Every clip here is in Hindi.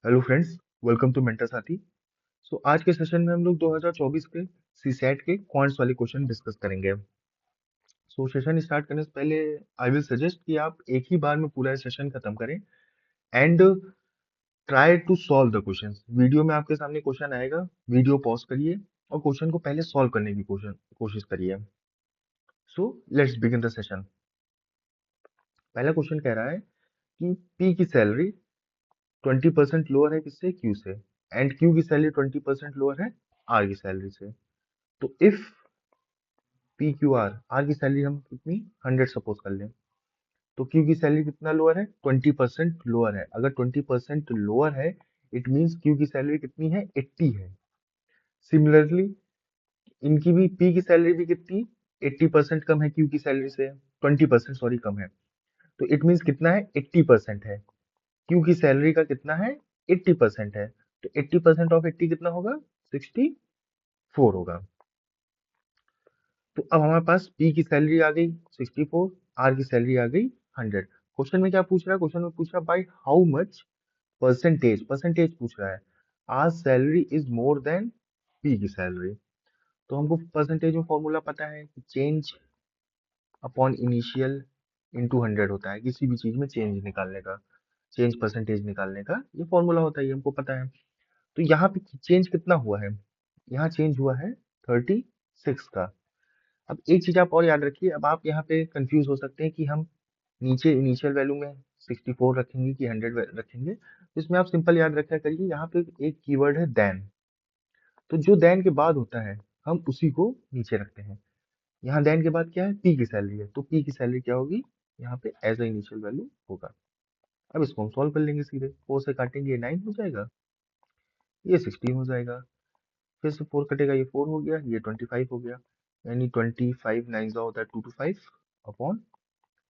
Hello friends, welcome to Mentor Saathi. आज के सेशन में हम लोग 2024 के सीसैट के क्वांट्स वाले क्वेश्चन डिस्कस करेंगे। सेशन स्टार्ट करने से पहले आई विल सजेस्ट कि आप एक ही बार में पूरा सेशन खत्म करें and try to solve the questions. Video में आपके सामने क्वेश्चन आएगा, वीडियो पॉज करिए और क्वेश्चन को पहले सॉल्व करने की कोशिश करिए। Let's begin the session. पहला क्वेश्चन कह रहा है कि पी की सैलरी 20% लोअर है किससे, क्यू से, एंड क्यू की सैलरी 20% लोअर है आर की सैलरी से। तो इफ पी क्यू आर की सैलरी हम कितनी 100 सपोज कर लें, तो क्यू की सैलरी कितना लोअर है, 20% लोअर है। अगर 20% लोअर है, इट मींस क्यू की सैलरी कितनी है, 80 है। सिमिलरली इनकी भी, पी की सैलरी भी कितनी, 80% कम है क्यू की सैलरी से, 20% सॉरी कम है। तो इट मींस कितना है, 80% है। क्यू की सैलरी का कितना है, 80% है। तो 80% ऑफ 80 कितना होगा, 64 होगा। तो अब हमारे पास पी की सैलरी आ गई 64, आर की सैलरी आ गई 100। क्वेश्चन में क्या पूछ रहा है, क्वेश्चन में पूछ रहा है by how much percentage, percentage पूछ रहा है। R salary is more than P की सैलरी। तो हमको परसेंटेज में फॉर्मूला पता है कि चेंज अपॉन इनिशियल इंटू 100 होता है, किसी भी चीज में चेंज निकालने का, चेंज परसेंटेज निकालने का ये फॉर्मूला होता है, ये हमको पता है। तो यहाँ पे चेंज कितना हुआ है, यहाँ चेंज हुआ है 36 का। अब एक चीज आप और याद रखिए, अब आप यहाँ पे कंफ्यूज हो सकते हैं कि हम नीचे इनिशियल वैल्यू में 64 रखेंगे कि 100 रखेंगे। तो इसमें आप सिंपल याद रखा करिए, यहाँ पे एक कीवर्ड है देन। तो जो देन के बाद होता है हम उसी को नीचे रखते हैं। यहाँ देन के बाद क्या है, पी की सैलरी है, तो पी की सैलरी क्या होगी, यहाँ पे एज अ इनिशियल वैल्यू होगा। अब इसको हम सॉल्व कर लेंगे, सीधे 4 से काटेंगे, ये 9 हो जाएगा, ये 16 हो जाएगा। फिर से 4 कटेगा, ये 4 हो गया, ये 25 हो गया। यानी 25 नाइन जा होता है 225 अपॉन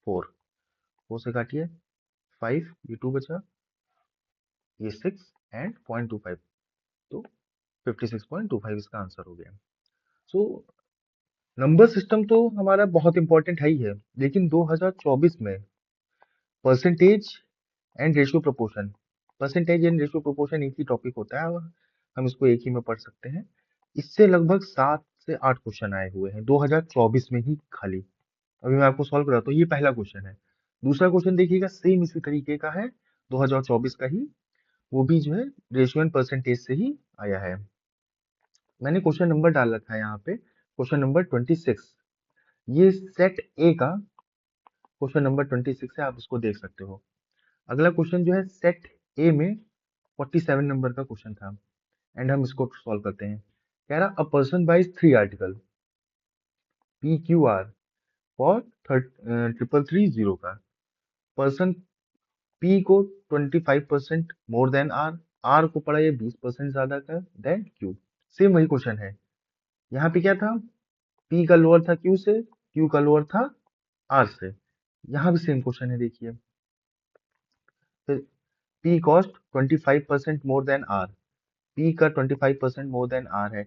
4। 4 से काटिए 5, ये 2 बचा, ये 6 एंड 0.25, तो 56.25 इसका आंसर हो गया। सो नंबर सिस्टम तो हमारा बहुत इंपॉर्टेंट है ही है, लेकिन 2024 में percentage and ratio proportion, percentage and ratio proportion एक ही टॉपिक होता है, हम इसको एक ही में पढ़ सकते हैं। इससे लगभग 7 से 8 क्वेश्चन आए हुए हैं 2024 में ही खाली। अभी मैं आपको सॉल्व कराता हूँ, ये पहला क्वेश्चन है। दूसरा क्वेश्चन देखिएगा, सेम इसी तरीके का है, 2024 का ही, वो भी जो है रेशियो एंड परसेंटेज से ही आया है। मैंने क्वेश्चन नंबर डाल रखा है यहाँ पे, क्वेश्चन नंबर 26। ये सेट ए का क्वेश्चन नंबर 26 है, आप इसको देख सकते हो। अगला क्वेश्चन जो है सेट ए में 47 नंबर का क्वेश्चन था, एंड हम इसको सॉल्व करते हैं। कह रहा a person buys 3 article P Q R for 3330 का। पर्सन पी को 25% मोर देन आर, आर को पड़ा ये 20% ज्यादा का देन क्यू। सेम वही क्वेश्चन है, यहाँ पे क्या था, पी का लोअर था क्यू से, क्यू का लोअर था आर से। यहाँ भी सेम क्वेश्चन है, देखिए। फिर P cost 25% more than R, P का 25% मोर देन आर है,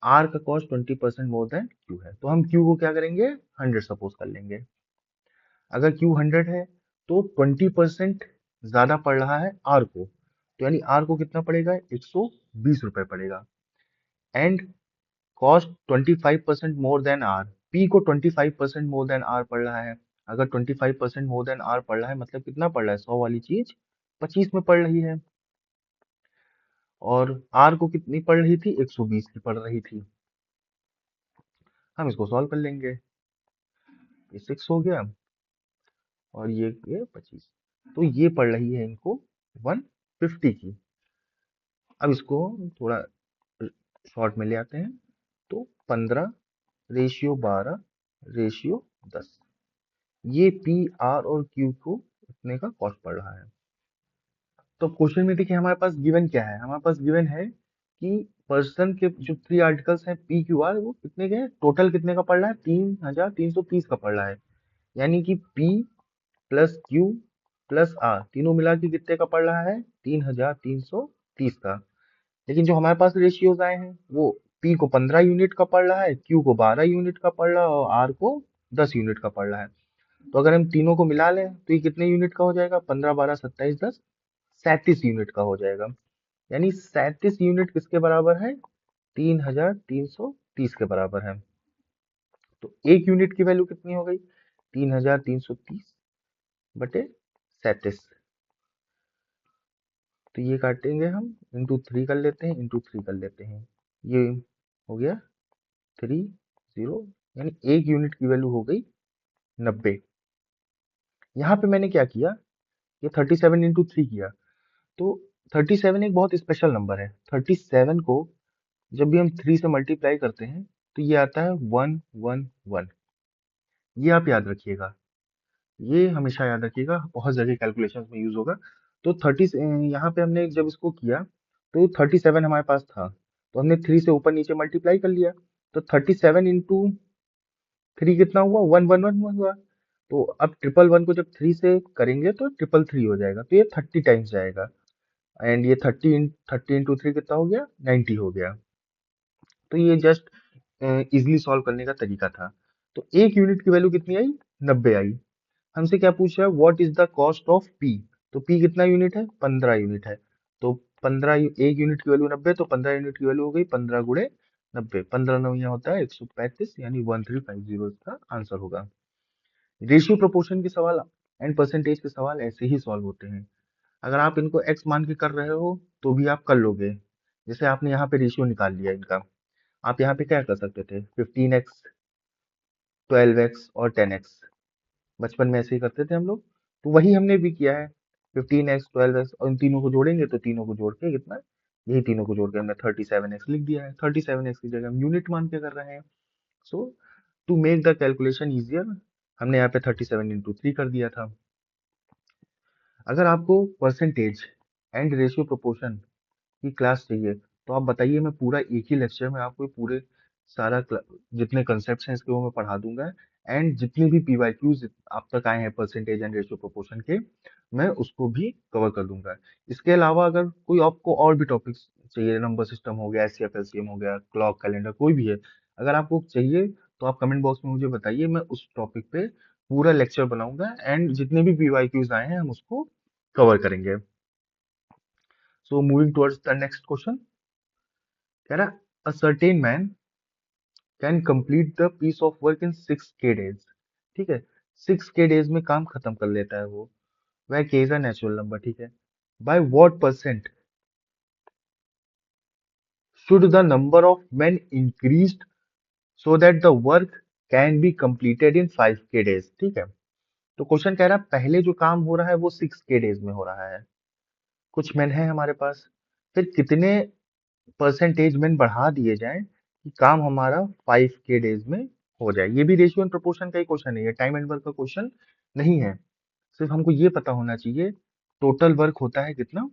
आर का कॉस्ट 20% मोर देन क्यू है। तो हम क्यू को क्या करेंगे, 100 सपोज कर लेंगे। अगर क्यू 100 है तो 20% ज्यादा पड़ रहा है आर को, तो यानी आर को कितना पड़ेगा, 120 रुपए पड़ेगा। And cost 25% more than R, P को 25% मोर देन आर पड़ रहा है। अगर 25% मोर देन आर पड़ रहा है मतलब कितना पड़ रहा है, 100 वाली चीज 25 में पड़ रही है। और आर को कितनी पड़ रही थी, 120 की पड़ रही थी। हम इसको सॉल्व कर लेंगे, ये 6 हो गया और ये 25। तो ये पड़ रही है इनको 150 की। अब इसको थोड़ा शॉर्ट में ले आते हैं, तो 15:12:10, ये पी आर और क्यू को इतने का कॉस्ट पड़ रहा है। तो क्वेश्चन में देखिए हमारे पास गिवन क्या है, हमारे पास गिवन है कि पर्सन के जो 3 आर्टिकल्स हैं पी क्यू आर, वो कितने के हैं, टोटल कितने का पड़ रहा है, 3330 का पड़ रहा है। यानी कि P plus Q plus R तीनों मिला के कितने का पड़ रहा है, 3330 का। लेकिन जो हमारे पास रेशियोज आए हैं वो पी को 15 यूनिट का पड़ रहा है, क्यू को 12 यूनिट का पड़ रहा है और आर को 10 यूनिट का पड़ रहा है। तो अगर हम तीनों को मिला लें तो ये कितने यूनिट का हो जाएगा, 15 12 27 10, 37 यूनिट का हो जाएगा। यानी 37 यूनिट किसके बराबर है? 3330 के बराबर है। तो एक यूनिट की वैल्यू कितनी हो गई? 3330 बटे 37। तो ये काटेंगे हम, इंटू 3 कर लेते हैं, इंटू 3 कर लेते हैं, ये हो गया 30, यानी एक यूनिट की वैल्यू हो गई 90। यहाँ पे मैंने क्या किया, ये 37 इंटू 3 किया। तो 37 एक बहुत स्पेशल नंबर है। 37 को जब भी हम 3 से मल्टीप्लाई करते हैं तो ये आता है 111। ये आप याद रखिएगा, ये हमेशा याद रखिएगा, बहुत जगह कैलकुलेशन में यूज होगा। तो 30 यहाँ पे हमने जब इसको किया तो 37 हमारे पास था, तो हमने 3 से ऊपर नीचे मल्टीप्लाई कर लिया। तो 37 इंटू 3 कितना हुआ? 111 हुआ। तो अब 111 को जब 3 से करेंगे तो 333 हो जाएगा, तो ये 30 टाइम्स जाएगा। एंड ये 30 इंटू 3 कितना हो गया? 90 हो गया। तो ये जस्ट इजिली सॉल्व करने का तरीका था। तो एक यूनिट की वैल्यू कितनी आई? 90 आई। हमसे क्या पूछ रहा है? What is the cost of P? तो पी कितना यूनिट है? 15 यूनिट है। तो 15, एक यूनिट की वैल्यू 90, तो 15 यूनिट की वैल्यू हो गई 15 गुणे 90। 15 9 यहाँ होता है 135, यानी 1350 इसका आंसर होगा। रेशियो प्रोपोर्शन के सवाल एंड परसेंटेज के सवाल ऐसे ही सॉल्व होते हैं। अगर आप इनको एक्स मान के कर रहे हो तो भी आप कर लोगे। जैसे आपने यहाँ पे रेशियो निकाल लिया इनका, आप यहाँ पे क्या कर सकते थे? 15x, 12x और 10x। बचपन में ऐसे ही करते थे हम लोग, तो वही हमने भी किया है। 15x, 12x, और इन तीनों को जोड़ेंगे तो तीनों को जोड़ के कितना? यही तीनों को जोड़ के हमने 37x लिख दिया है। 37x की जगह हम यूनिट मान के कर रहे हैं। So to make the calculation easier, हमने यहाँ पे 37 इंटू 3 कर दिया था। अगर आपको परसेंटेज एंड रेशियो प्रोपोर्शन की क्लास चाहिए तो आप बताइए, मैं पूरा एक ही लेक्चर में आपको पूरे सारा जितने कंसेप्ट हैं इसके वो मैं पढ़ा दूंगा। एंड जितने भी पीवाईक्यूज आप तक आए हैं परसेंटेज एंड रेशियो प्रोपोर्शन के, मैं उसको भी कवर कर दूंगा। इसके अलावा अगर कोई आपको और भी टॉपिक्स चाहिए, नंबर सिस्टम हो गया, एचसीएफ एलसीएम हो गया, क्लॉक कैलेंडर, कोई भी है, अगर आपको चाहिए तो आप कमेंट बॉक्स में मुझे बताइए, मैं उस टॉपिक पे पूरा लेक्चर बनाऊंगा एंड जितने भी पीवाईक्यूज आए हैं हम उसको कवर करेंगे। So moving towards the next question, कह रहा a certain man can complete the piece of work in 6 k days। ठीक है, 6 k days में काम खत्म कर लेता है वो। वह k is a natural number. ठीक है, by what percent should the number of man increased so that the work can be completed in 5 k days। ठीक है, तो क्वेश्चन कह रहा है पहले जो काम हो रहा है वो 6 k days में हो रहा है, कुछ मैन है हमारे पास, फिर कितने परसेंटेज मैन बढ़ा दिए जाएं कि काम हमारा 5 k days में हो जाए। ये भी रेशियो एंड प्रोपोर्शन का ही क्वेश्चन है, ये टाइम एंड वर्क का क्वेश्चन नहीं है। सिर्फ हमको ये पता होना चाहिए टोटल वर्क होता है कितना,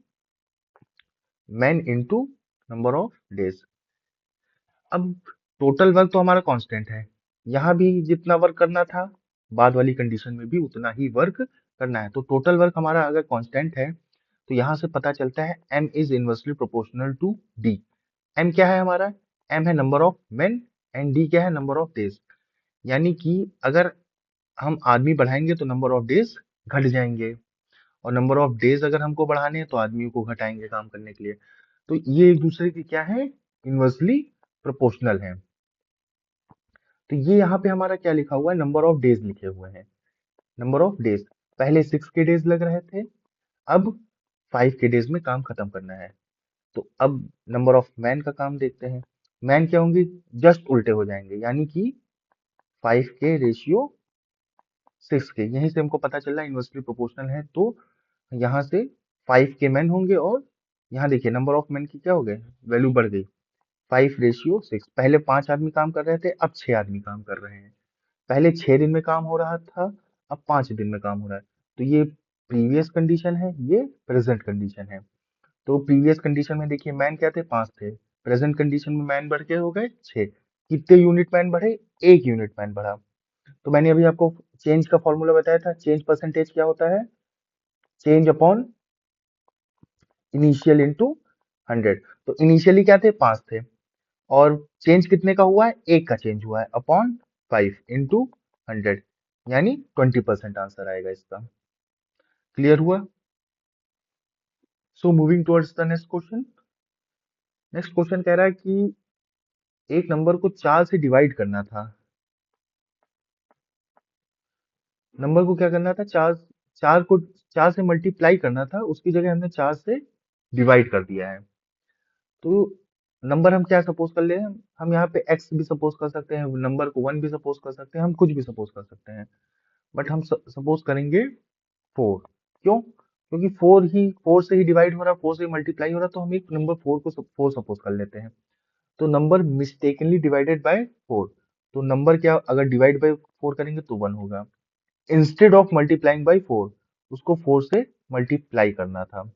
man into number of days. अब टोटल वर्क तो हमारा कांस्टेंट है, यहाँ भी जितना वर्क करना था बाद वाली कंडीशन में भी उतना ही वर्क करना है। तो टोटल वर्क हमारा अगर कांस्टेंट है तो यहाँ से पता चलता है m is inversely proportional to d। m क्या है हमारा? m है number of men and d क्या है? Number of days. यानी कि अगर हम आदमी बढ़ाएंगे तो नंबर ऑफ डेज घट जाएंगे, और नंबर ऑफ डेज अगर हमको बढ़ाने हैं तो आदमियों को घटाएंगे काम करने के लिए। तो ये एक दूसरे की क्या है? इनवर्सली प्रोपोर्शनल है। तो ये यहाँ पे हमारा क्या लिखा हुआ है? नंबर ऑफ डेज लिखे हुए हैं। नंबर ऑफ डेज, पहले 6 k days लग रहे थे, अब 5 k days में काम खत्म करना है। तो अब नंबर ऑफ मैन का काम देखते हैं। मैन क्या होंगे? जस्ट उल्टे हो जाएंगे, यानी कि 5 k रेशियो 6 के। यहीं से हमको पता चल रहा है इनवर्सली प्रोपोर्शनल है, तो यहाँ से 5 k मैन होंगे, और यहाँ देखिए नंबर ऑफ मैन की क्या हो गए? वैल्यू बढ़ गई। 5 रेशियो 6, पहले 5 आदमी काम कर रहे थे, अब 6 आदमी काम कर रहे हैं। पहले 6 दिन में काम हो रहा था, अब 5 दिन में काम हो रहा है। तो ये प्रीवियस कंडीशन है, ये प्रेजेंट कंडीशन है। तो प्रीवियस कंडीशन में देखिए मैन क्या थे? 5 थे। प्रेजेंट कंडीशन में मैन बढ़ के हो गए 6। कितने यूनिट मैन बढ़े? 1 यूनिट मैन बढ़ा। तो मैंने अभी आपको चेंज का फॉर्मूला बताया था, चेंज परसेंटेज क्या होता है? Change upon initial into 100। तो इनिशियली क्या थे? 5 थे, और चेंज कितने का हुआ है? 1 का चेंज हुआ है, अपॉन 5 इंटू 100, यानी 20% आंसर आएगा इसका। क्लियर हुआ? सो moving towards the next question. Next question कह रहा है कि एक नंबर को 4 से डिवाइड करना था। नंबर को क्या करना था, 4 4 को 4 से मल्टीप्लाई करना था, उसकी जगह हमने 4 से डिवाइड कर दिया है। तो नंबर हम क्या सपोज कर ले, हम यहाँ पे x भी सपोज कर सकते हैं, नंबर को 1 भी सपोज कर सकते हैं, हम कुछ भी सपोज कर सकते हैं। बट हम सपोज करेंगे 4। क्यों? क्योंकि 4 से ही डिवाइड हो रहा है, 4 से ही मल्टीप्लाई हो रहा है, तो हम एक नंबर 4 को 4 सपोज कर लेते हैं। तो नंबर मिस्टेकनली डिवाइडेड बाय 4। तो नंबर क्या, अगर डिवाइड बाय 4 करेंगे तो 1 होगा। इंस्टेड ऑफ मल्टीप्लाइंग बाय 4, उसको 4 से मल्टीप्लाई करना था।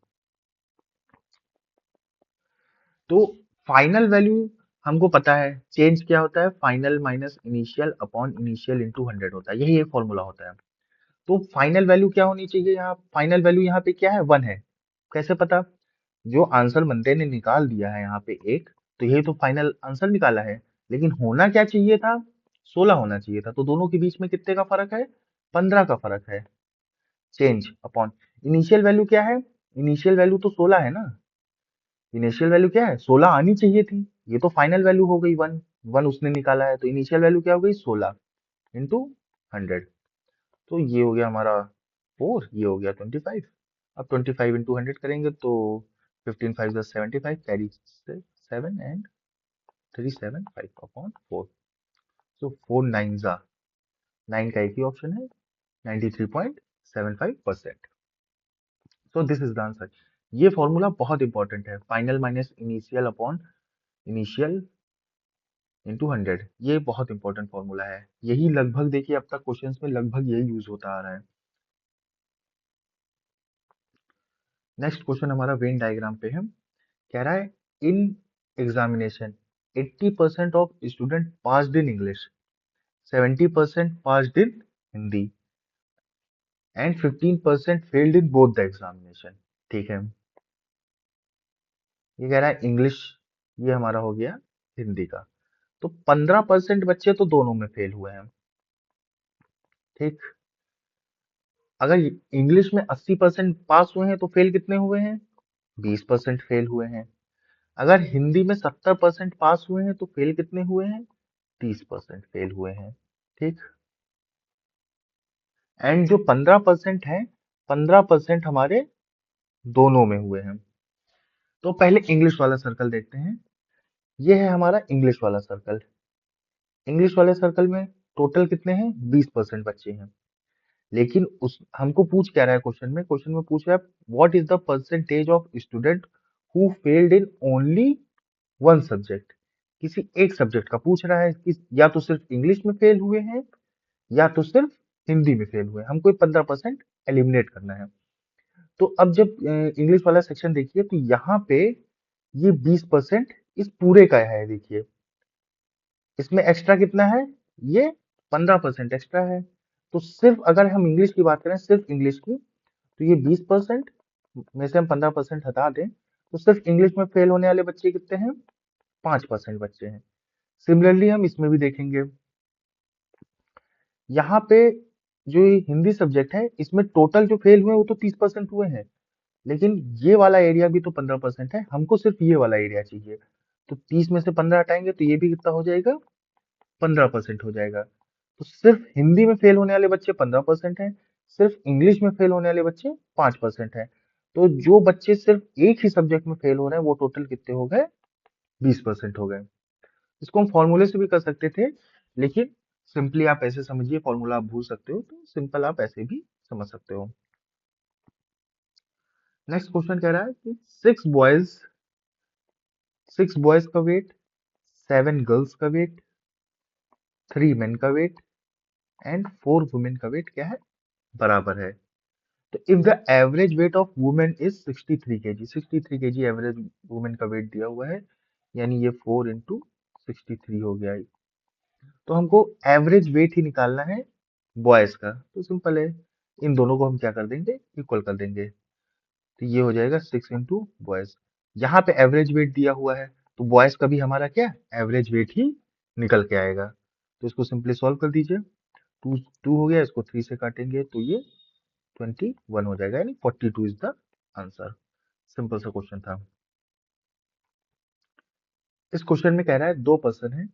तो फाइनल वैल्यू हमको पता है, चेंज क्या होता है, final minus initial upon initial into 100 होता है, यही एक फॉर्मूला होता है। तो फाइनल वैल्यू क्या होनी चाहिए, यहाँ फाइनल वैल्यू यहाँ पे क्या है, 1 है। कैसे पता? जो आंसर बंदे ने निकाल दिया है यहाँ पे एक, तो ये तो फाइनल आंसर निकाला है, लेकिन होना क्या चाहिए था, 16 होना चाहिए था। तो दोनों के बीच में कितने का फर्क है, 15 का फर्क है। चेंज अपॉन इनिशियल वैल्यू क्या है, इनिशियल वैल्यू तो 16 है ना, इनिशियल वैल्यू क्या है, 16 आनी चाहिए थी। ये तो फाइनल वैल्यू हो गई 1, 1 उसने निकाला है, तो इनिशियल वैल्यू क्या हो गई, 16 इंटू 100। तो ये हो गया हमारा 4, ये हो गया 25। अब 25 इंटू 100 करेंगे तो 15 5 10 75, कैरी से 7 एंड 375 अपॉन 4। सो 4 9 जा 9 का एक ही ऑप्शन है, 93.75%। So this is the answer. ये फॉर्मूला बहुत इंपॉर्टेंट है, final minus initial upon initial into 100। ये बहुत इंपॉर्टेंट फॉर्मूला है, यही लगभग देखिए अब तक क्वेश्चंस में लगभग यही यूज होता आ रहा है। नेक्स्ट क्वेश्चन हमारा वेन डायग्राम पे है। कह रहा है in examination 80% of student passed in English, 70% passed in Hindi and 15% failed in both the examination. ठीक है, ये कह रहा है इंग्लिश, ये हमारा हो गया हिंदी का। तो 15% बच्चे तो दोनों में फेल हुए हैं। ठीक, अगर इंग्लिश में 80% पास हुए हैं तो फेल कितने हुए हैं, 20% फेल हुए हैं। अगर हिंदी में 70% पास हुए हैं तो फेल कितने हुए हैं, 30% फेल हुए हैं। ठीक, एंड जो 15% है, 15% हमारे दोनों में हुए हैं। तो पहले इंग्लिश वाला सर्कल देखते हैं। ये है हमारा इंग्लिश वाला सर्कल। इंग्लिश वाले सर्कल में टोटल कितने हैं, 20% बच्चे हैं। लेकिन उस हमको पूछ क्या रहा है क्वेश्चन में, क्वेश्चन में पूछ रहा है what is the percentage of student who failed in only one subject. किसी एक सब्जेक्ट का पूछ रहा है कि या तो सिर्फ इंग्लिश में फेल हुए हैं या तो सिर्फ हिंदी में फेल हुए हैं, हमको 15% एलिमिनेट करना है। तो अब जब इंग्लिश वाला सेक्शन देखिए तो यहाँ पे ये 20% इस पूरे का है, देखिए इसमें एक्स्ट्रा कितना है, ये 15% एक्स्ट्रा है। तो सिर्फ अगर हम इंग्लिश की बात करें, सिर्फ इंग्लिश की, तो ये 20% में से हम 15% हटा दें तो सिर्फ इंग्लिश में फेल होने वाले बच्चे कितने हैं, 5% बच्चे हैं। सिमिलरली हम इसमें भी देखेंगे, यहाँ पे जो ये हिंदी सब्जेक्ट है, इसमें टोटल जो फेल हुए वो तो 30% हुए हैं, लेकिन ये वाला एरिया भी तो 15% है, हमको सिर्फ ये वाला एरिया चाहिए। तो 30 में से 15 हटाएंगे तो ये भी कितना हो जाएगा, 15% हो जाएगा। तो सिर्फ हिंदी में फेल होने वाले बच्चे 15% हैं, सिर्फ इंग्लिश में फेल होने वाले बच्चे 5% हैं। तो जो बच्चे सिर्फ एक ही सब्जेक्ट में फेल हो रहे हैं वो टोटल कितने हो गए, 20% हो गए। इसको हम फॉर्मूले से भी कर सकते थे, लेकिन सिंपली आप ऐसे समझिए, फॉर्मूला आप भूल सकते हो तो सिंपल आप ऐसे भी समझ सकते हो। नेक्स्ट क्वेश्चन कह रहा है कि सिक्स बॉयज का वेट, 7 गर्ल्स का वेट, 3 मेन का वेट एंड 4 वुमेन का वेट क्या है, बराबर है। तो if the average weight of women is 63 KG, 63 KG average women का वेट दिया हुआ है, यानी ये 4 इंटू 63 हो गया। तो हमको एवरेज वेट ही निकालना है बॉयज का, तो सिंपल है, इन दोनों को हम क्या कर देंगे, इक्वल कर देंगे। तो ये हो जाएगा 6 इंटू बॉयज। यहाँ पे एवरेज वेट दिया हुआ है तो बॉयज का भी हमारा क्या, एवरेज वेट ही निकल के आएगा। तो इसको सिंपली सॉल्व कर दीजिए। टू टू हो गया, इसको 3 से काटेंगे तो ये 21 हो जाएगा, यानी 42 इज द आंसर। सिंपल सा क्वेश्चन था। इस क्वेश्चन में कह रहा है दो पर्सन है,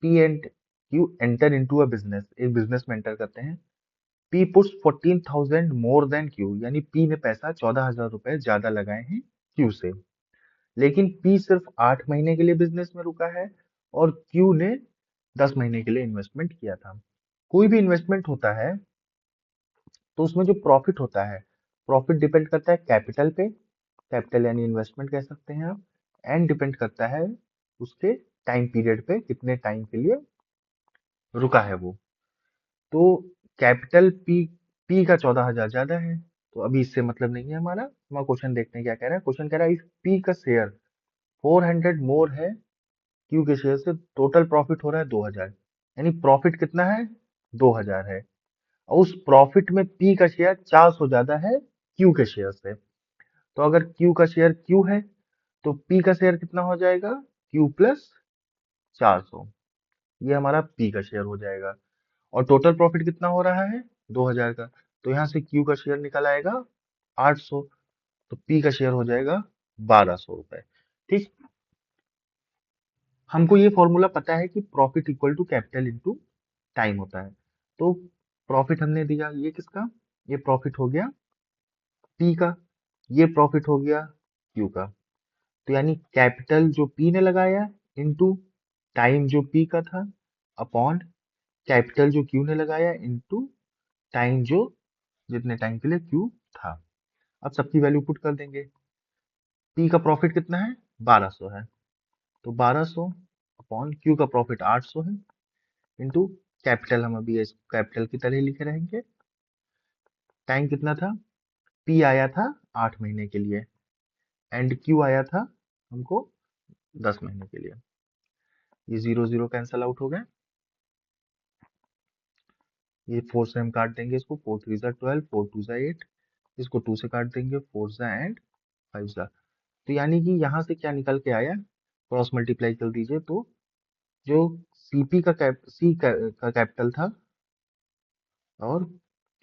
P and Q enter into a business, एक बिजनेस में एंटर करते हैं। पी पुट्स 14,000 मोर देन क्यू, यानी पी ने पैसा 14,000 रुपए ज्यादा लगाए हैं क्यू से। लेकिन पी सिर्फ 8 महीने के लिए बिजनेस में रुका है और क्यू ने 10 महीने के लिए इन्वेस्टमेंट किया था। कोई भी इन्वेस्टमेंट होता है तो उसमें जो प्रॉफिट होता है, प्रॉफिट डिपेंड करता है कैपिटल पे, कैपिटल यानी इन्वेस्टमेंट कह सकते हैं आप, एंड डिपेंड करता है उसके टाइम पीरियड पे, कितने टाइम के लिए रुका है वो। तो कैपिटल पी, पी का 14,000 ज्यादा है, तो अभी इससे मतलब नहीं है हमारा। हम क्वेश्चन देखते हैं क्या कह रहा है। क्वेश्चन कह रहा है इफ पी का शेयर 400 मोर है क्यू के शेयर से, टोटल प्रॉफिट हो रहा है 2,000, यानी प्रॉफिट कितना है, 2,000 है। और उस प्रॉफिट में पी का शेयर 400 ज्यादा है क्यू के शेयर से। तो अगर क्यू का शेयर क्यू है तो पी का शेयर कितना हो जाएगा, क्यू प्लस 400, ये हमारा पी का शेयर हो जाएगा। और टोटल प्रॉफिट कितना हो रहा है, 2,000 का, तो यहाँ से क्यू का शेयर निकल आएगा 800, तो पी का शेयर हो जाएगा 1,200 रुपए। ठीक, हमको ये फॉर्मूला पता है कि profit equal to capital into time होता है। तो प्रॉफिट हमने दिया, ये किसका, ये प्रॉफिट हो गया पी का, ये प्रॉफिट हो गया क्यू का। तो यानी कैपिटल जो पी ने लगाया इंटू टाइम जो पी का था, अपॉन कैपिटल जो क्यू ने लगाया इंटू टाइम जो, जितने टाइम के लिए क्यू था। अब सबकी वैल्यू पुट कर देंगे। पी का प्रॉफिट कितना है, 1,200 है, तो 1,200 अपॉन क्यू का प्रॉफिट 800 है, इंटू कैपिटल, हम अभी इस कैपिटल की तरह लिखे रहेंगे। टाइम कितना था, पी आया था 8 महीने के लिए एंड क्यू आया था हमको 10 महीने के लिए। ये जीरो जीरो कैंसल आउट हो गए, ये 4 से हम काट देंगे इसको, 4 3 जा 12, 4 2 जा 8, इसको 2 से काट देंगे, 4 जा एंड 5 जा। तो यानी कि यहाँ से क्या निकल के आया, क्रॉस मल्टीप्लाई कर दीजिए तो जो सीपी का का कैपिटल था और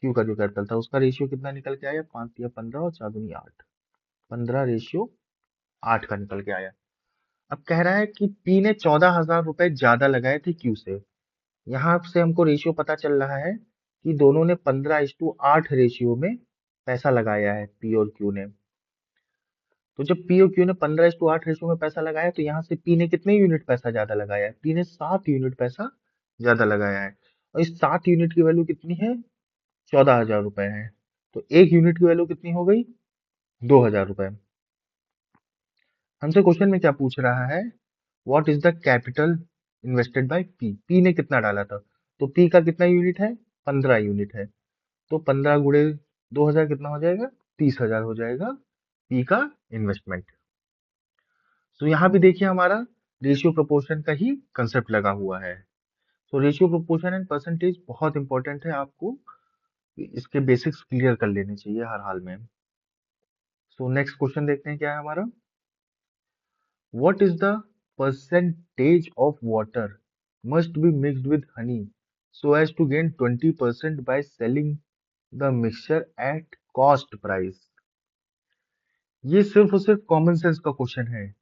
क्यू का जो कैपिटल था उसका रेशियो कितना निकल के आया, 5 या 15 और 4 दूनी 8, 15:8 का निकल के आया। अब कह रहा है कि पी ने 14,000 रुपए ज्यादा लगाए थे क्यू से। यहाँ से हमको रेशियो पता चल रहा है कि दोनों ने 15:8 रेशियो में पैसा लगाया है, पी और क्यू ने। तो जब पी और क्यू ने 15:8 रेशियो में पैसा लगाया तो यहाँ से पी ने कितने यूनिट पैसा ज्यादा लगाया है, पी ने 7 यूनिट पैसा ज्यादा लगाया है। और इस 7 यूनिट की वैल्यू कितनी है, 14,000 रुपए है। तो एक यूनिट की वैल्यू कितनी हो गई, 2,000 रुपए। हमसे क्वेश्चन में क्या पूछ रहा है, what is the capital invested by P, P ने कितना डाला था। तो पी का कितना यूनिट है, 15 यूनिट है, तो 15 × 2,000 कितना हो जाएगा, 30,000 हो जाएगा पी का इन्वेस्टमेंट। तो यहाँ भी देखिए हमारा रेशियो प्रोपोर्शन का ही कंसेप्ट लगा हुआ है। तो रेशियो प्रोपोर्शन एंड परसेंटेज बहुत इंपॉर्टेंट है, आपको इसके बेसिक्स क्लियर कर लेने चाहिए हर हाल में। सो नेक्स्ट क्वेश्चन देखते हैं क्या है हमारा, what is the percentage of water must be mixed with Honey so as to gain 20% by selling the mixture at cost price। ये सिर्फ और सिर्फ कॉमन सेंस का क्वेश्चन है,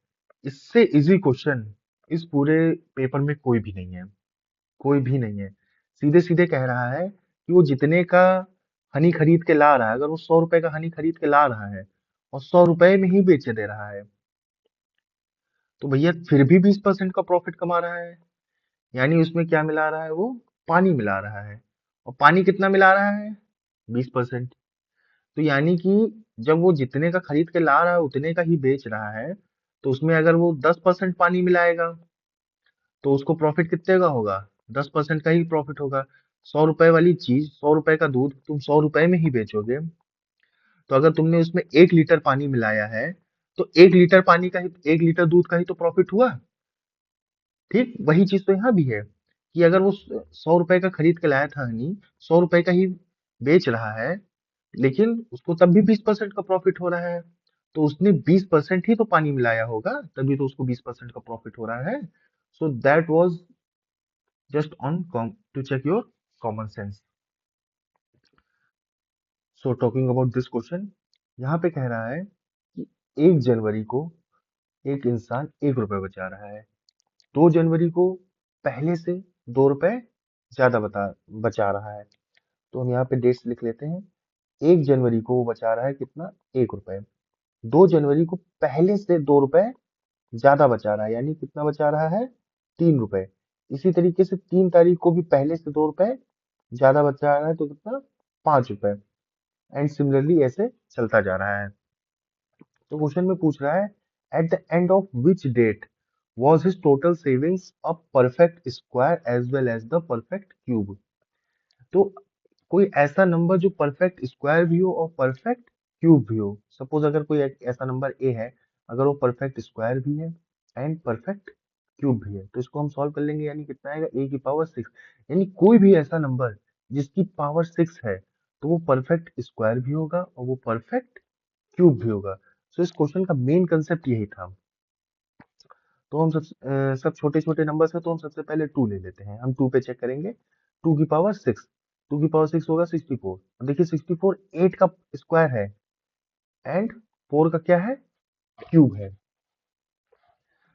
इससे इजी क्वेश्चन इस पूरे पेपर में कोई भी नहीं है, कोई भी नहीं है। सीधे सीधे कह रहा है कि वो जितने का हनी खरीद के ला रहा है, अगर वो 100 रुपए का हनी खरीद के ला रहा है और 100 रुपए में ही बेचे दे रहा है, तो भैया फिर भी 20% का प्रॉफिट कमा रहा है। यानी उसमें क्या मिला रहा है, वो पानी मिला रहा है। और पानी कितना मिला रहा है, 20%। तो यानी कि जब वो जितने का खरीद के ला रहा है उतने का ही बेच रहा है, तो उसमें अगर वो 10% पानी मिलाएगा तो उसको प्रॉफिट कितने का होगा, 10% का ही प्रॉफिट होगा। 100 रुपए वाली चीज, 100 रुपए का दूध तुम 100 रुपए में ही बेचोगे, तो अगर तुमने उसमें 1 लीटर पानी मिलाया है तो 1 लीटर पानी का ही, 1 लीटर दूध का ही तो प्रॉफिट हुआ। ठीक वही चीज तो यहाँ भी है कि अगर वो 100 रुपए का खरीद के लाया था हनी, 100 रुपए का ही बेच रहा है, लेकिन उसको तब भी 20% का प्रॉफिट हो रहा है। तो उसने 20% ही तो पानी मिलाया होगा, तभी तो उसको 20% का प्रॉफिट हो रहा है। So that was just on to check your common sense. So talking about this question, यहाँ पे कह रहा है कि 1 जनवरी को एक इंसान 1 रुपए बचा रहा है, 2 जनवरी को पहले से 2 रुपए ज्यादा बचा रहा है। तो हम यहाँ पे डेट्स लिख लेते हैं। 1 जनवरी को वो बचा रहा है कितना, 1 रुपए। 2 जनवरी को पहले से 2 रुपए ज्यादा बचा रहा है, यानी कितना बचा रहा है, 3 रुपए। इसी तरीके से 3 तारीख को भी पहले से 2 रुपए ज्यादा बचा रहा है, तो कितना, 5 रुपए। एंड सिमिलरली ऐसे चलता जा रहा है। तो क्वेश्चन में पूछ रहा है, at the end of which date was his total savings a perfect square as well as the perfect cube. तो कोई ऐसा नंबर जो परफेक्ट स्क्वायर भी हो और परफेक्ट क्यूब भी हो। सपोज अगर कोई एक ऐसा नंबर ए है, अगर वो परफेक्ट स्क्वायर भी है एंड परफेक्ट क्यूब भी है, तो इसको हम सॉल्व कर लेंगे, यानी कितना आएगा, a⁻6। यानी कोई भी ऐसा नंबर जिसकी पावर 6 है, तो वो परफेक्ट स्क्वायर भी होगा और वो परफेक्ट क्यूब भी होगा। सो इस क्वेश्चन का मेन कंसेप्ट यही था। तो हम सब छोटे छोटे नंबर्स है, तो हम सबसे पहले 2 ले लेते हैं। हम 2 पे चेक करेंगे। 2 की पावर 6, 2 की पावर 6 होगा 64। अब देखिए 64 8 का स्क्वायर है एंड 4 का क्या है, क्यूब है।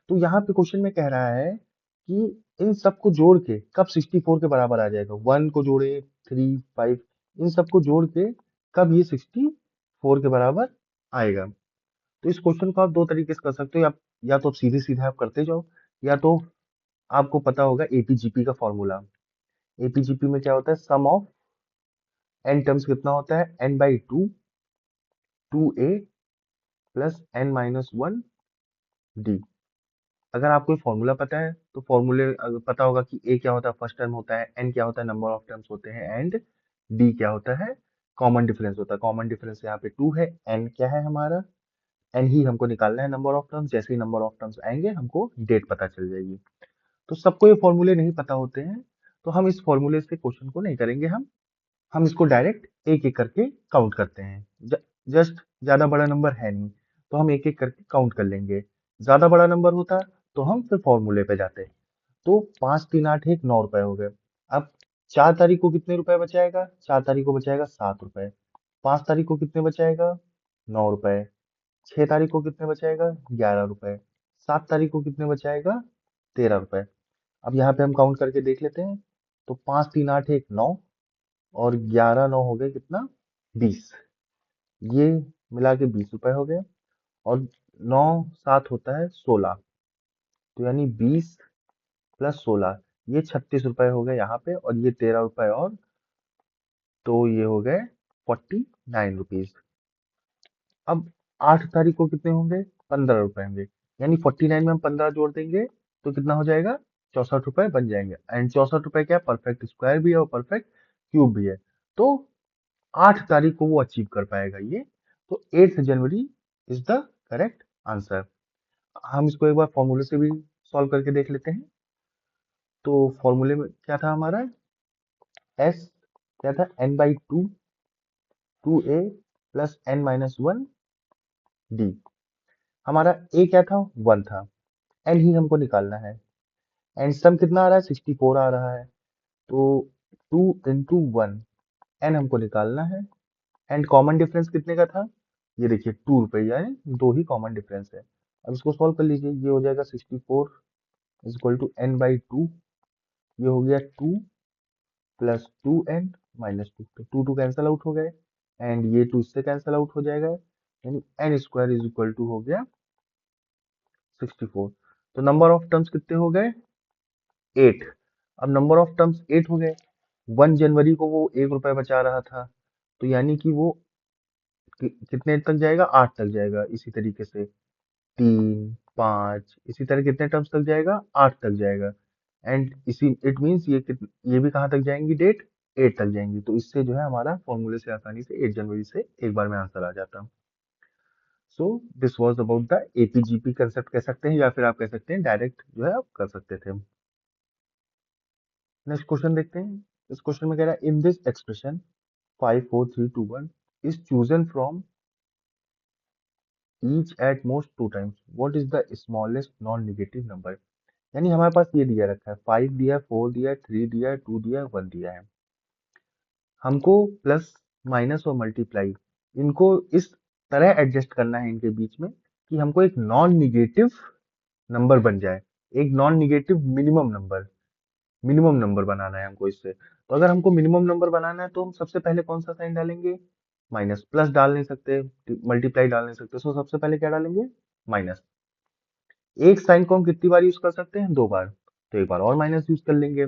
तो यहाँ पे क्वेश्चन में कह रहा है कि इन सबको जोड़ के कब 64 के बराबर आ जाएगा। 1 को जोड़े, 3, 5, इन सबको जोड़ के कब ये 64 के बराबर आएगा। तो इस क्वेश्चन को आप दो तरीके से कर सकते हो। या तो आप सीधे सीधे आप करते जाओ, या तो आपको पता होगा एपीजीपी का फॉर्मूला। एपीजीपी में क्या होता है, सम ऑफ एन टर्म्स कितना होता है, n/2 2a plus n-1 d। अगर आपको फॉर्मूला पता है तो फॉर्मूले पता होगा कि a क्या होता है, फर्स्ट टर्म होता है, n क्या होता है, नंबर ऑफ टर्म्स होते हैं, एंड d क्या होता है, कॉमन डिफरेंस होता है। कॉमन डिफरेंस यहाँ पे 2 है, n क्या है हमारा, n ही हमको निकालना है नंबर ऑफ टर्म्स। जैसे ही नंबर ऑफ टर्म्स आएंगे हमको डेट पता चल जाएगी। तो सबको ये फॉर्मूले नहीं पता होते हैं, तो हम इस फॉर्मूले से क्वेश्चन को नहीं करेंगे। हम इसको डायरेक्ट एक एक करके काउंट करते हैं। जस्ट ज्यादा बड़ा नंबर है नहीं, तो हम एक एक करके काउंट कर लेंगे। ज्यादा बड़ा नंबर होता तो हम फिर फॉर्मूले पे जाते। तो 5, 3, 8, 1 9 रुपए हो गए। अब 4 तारीख को कितने रुपए बचाएगा, 4 तारीख को बचाएगा 7 रुपए। 5 तारीख को कितने बचाएगा, 9 रुपए। 6 तारीख को कितने बचाएगा, 11 रुपए। 7 तारीख को कितने बचाएगा, 13 रुपए। अब यहाँ पे हम काउंट करके देख लेते हैं। तो 5, 3, 8, 1 9, और 11, 9 हो गए कितना, 20। ये मिला के 20 रुपए हो गए। और 9, 7 होता है 16, तो यानी 20 + 16, ये 36 रुपए हो गए यहाँ पे, और ये 13 रुपए और, तो ये हो गए 49 रुपीज। अब 8 तारीख को कितने होंगे, 15 रुपए होंगे। यानी 49 में हम 15 जोड़ देंगे तो कितना हो जाएगा, 64 रुपए बन जाएंगे। एंड 64 रुपए क्या, परफेक्ट स्क्वायर भी है और परफेक्ट क्यूब भी है। तो 8 तारीख को वो अचीव कर पाएगा ये। तो 8 जनवरी इज द करेक्ट आंसर। हम इसको एक बार फॉर्मूले से भी सॉल्व करके देख लेते हैं। तो फॉर्मूले में क्या था हमारा, एस क्या था, n/2 2a plus n-1 d। हमारा a क्या था, 1 था, n ही हमको निकालना है। एंड सम कितना आ रहा है, 64 आ रहा है। तो 2 × 1, n हमको निकालना है। एंड कॉमन डिफरेंस कितने का था, ये देखिए 2 रुपए, यानी दो ही कॉमन डिफरेंस है। अब इसको सॉल्व कर लीजिए, ये हो जाएगा 64 = n/2। ये हो गया 2 + 2n-2, तो 2 कैंसल आउट हो गए, एंड ये 2 इससे कैंसल आउट हो जाएगा, यानी n² हो गया 64। तो नंबर ऑफ टर्म्स कितने हो गए, 8। अब नंबर ऑफ टर्म्स 8 हो गए। 1 जनवरी को वो 1 रुपए बचा रहा था, तो यानी कि वो कितने तक जाएगा, 8 तक जाएगा। इसी तरीके से 3, 5, इसी तरह कितने टर्म्स तक जाएगा, 8 तक जाएगा। एंड इसी इट मीन्स ये भी कहाँ तक जाएंगी, डेट 8 तक जाएंगी। तो इससे जो है हमारा फॉर्मूले से आसानी से 8 जनवरी से एक बार में आंसर आ जाता। So this was about the AP GP concept कह सकते हैं, या फिर आप कह सकते हैं डायरेक्ट जो है आप कर सकते थे। नेक्स्ट क्वेश्चन देखते हैं। इस क्वेश्चन में कह रहा है, in this expression 5, 4, 3, 2, 1 is chosen from each at most 2 times, what is the smallest non negative number. यानी हमारे पास ये दिया रखा है, 5 दिया है, 4 दिया है, 3 दिया है, 2 दिया है, 1 दिया है। हमको प्लस माइनस और मल्टीप्लाई इनको इस तरह एडजस्ट करना है इनके बीच में कि हमको एक नॉन निगेटिव नंबर बन जाए, एक नॉन निगेटिव मिनिमम नंबर बनाना है हमको इससे। तो अगर हमको मिनिमम नंबर बनाना है तो हम सबसे पहले कौन सा साइन डालेंगे? माइनस। प्लस डाल नहीं सकते, मल्टीप्लाई डाल नहीं सकते, सो सबसे पहले क्या डालेंगे? माइनस। एक साइन को हम कितनी बार यूज कर सकते हैं? 2 बार, तो एक बार और माइनस यूज कर लेंगे।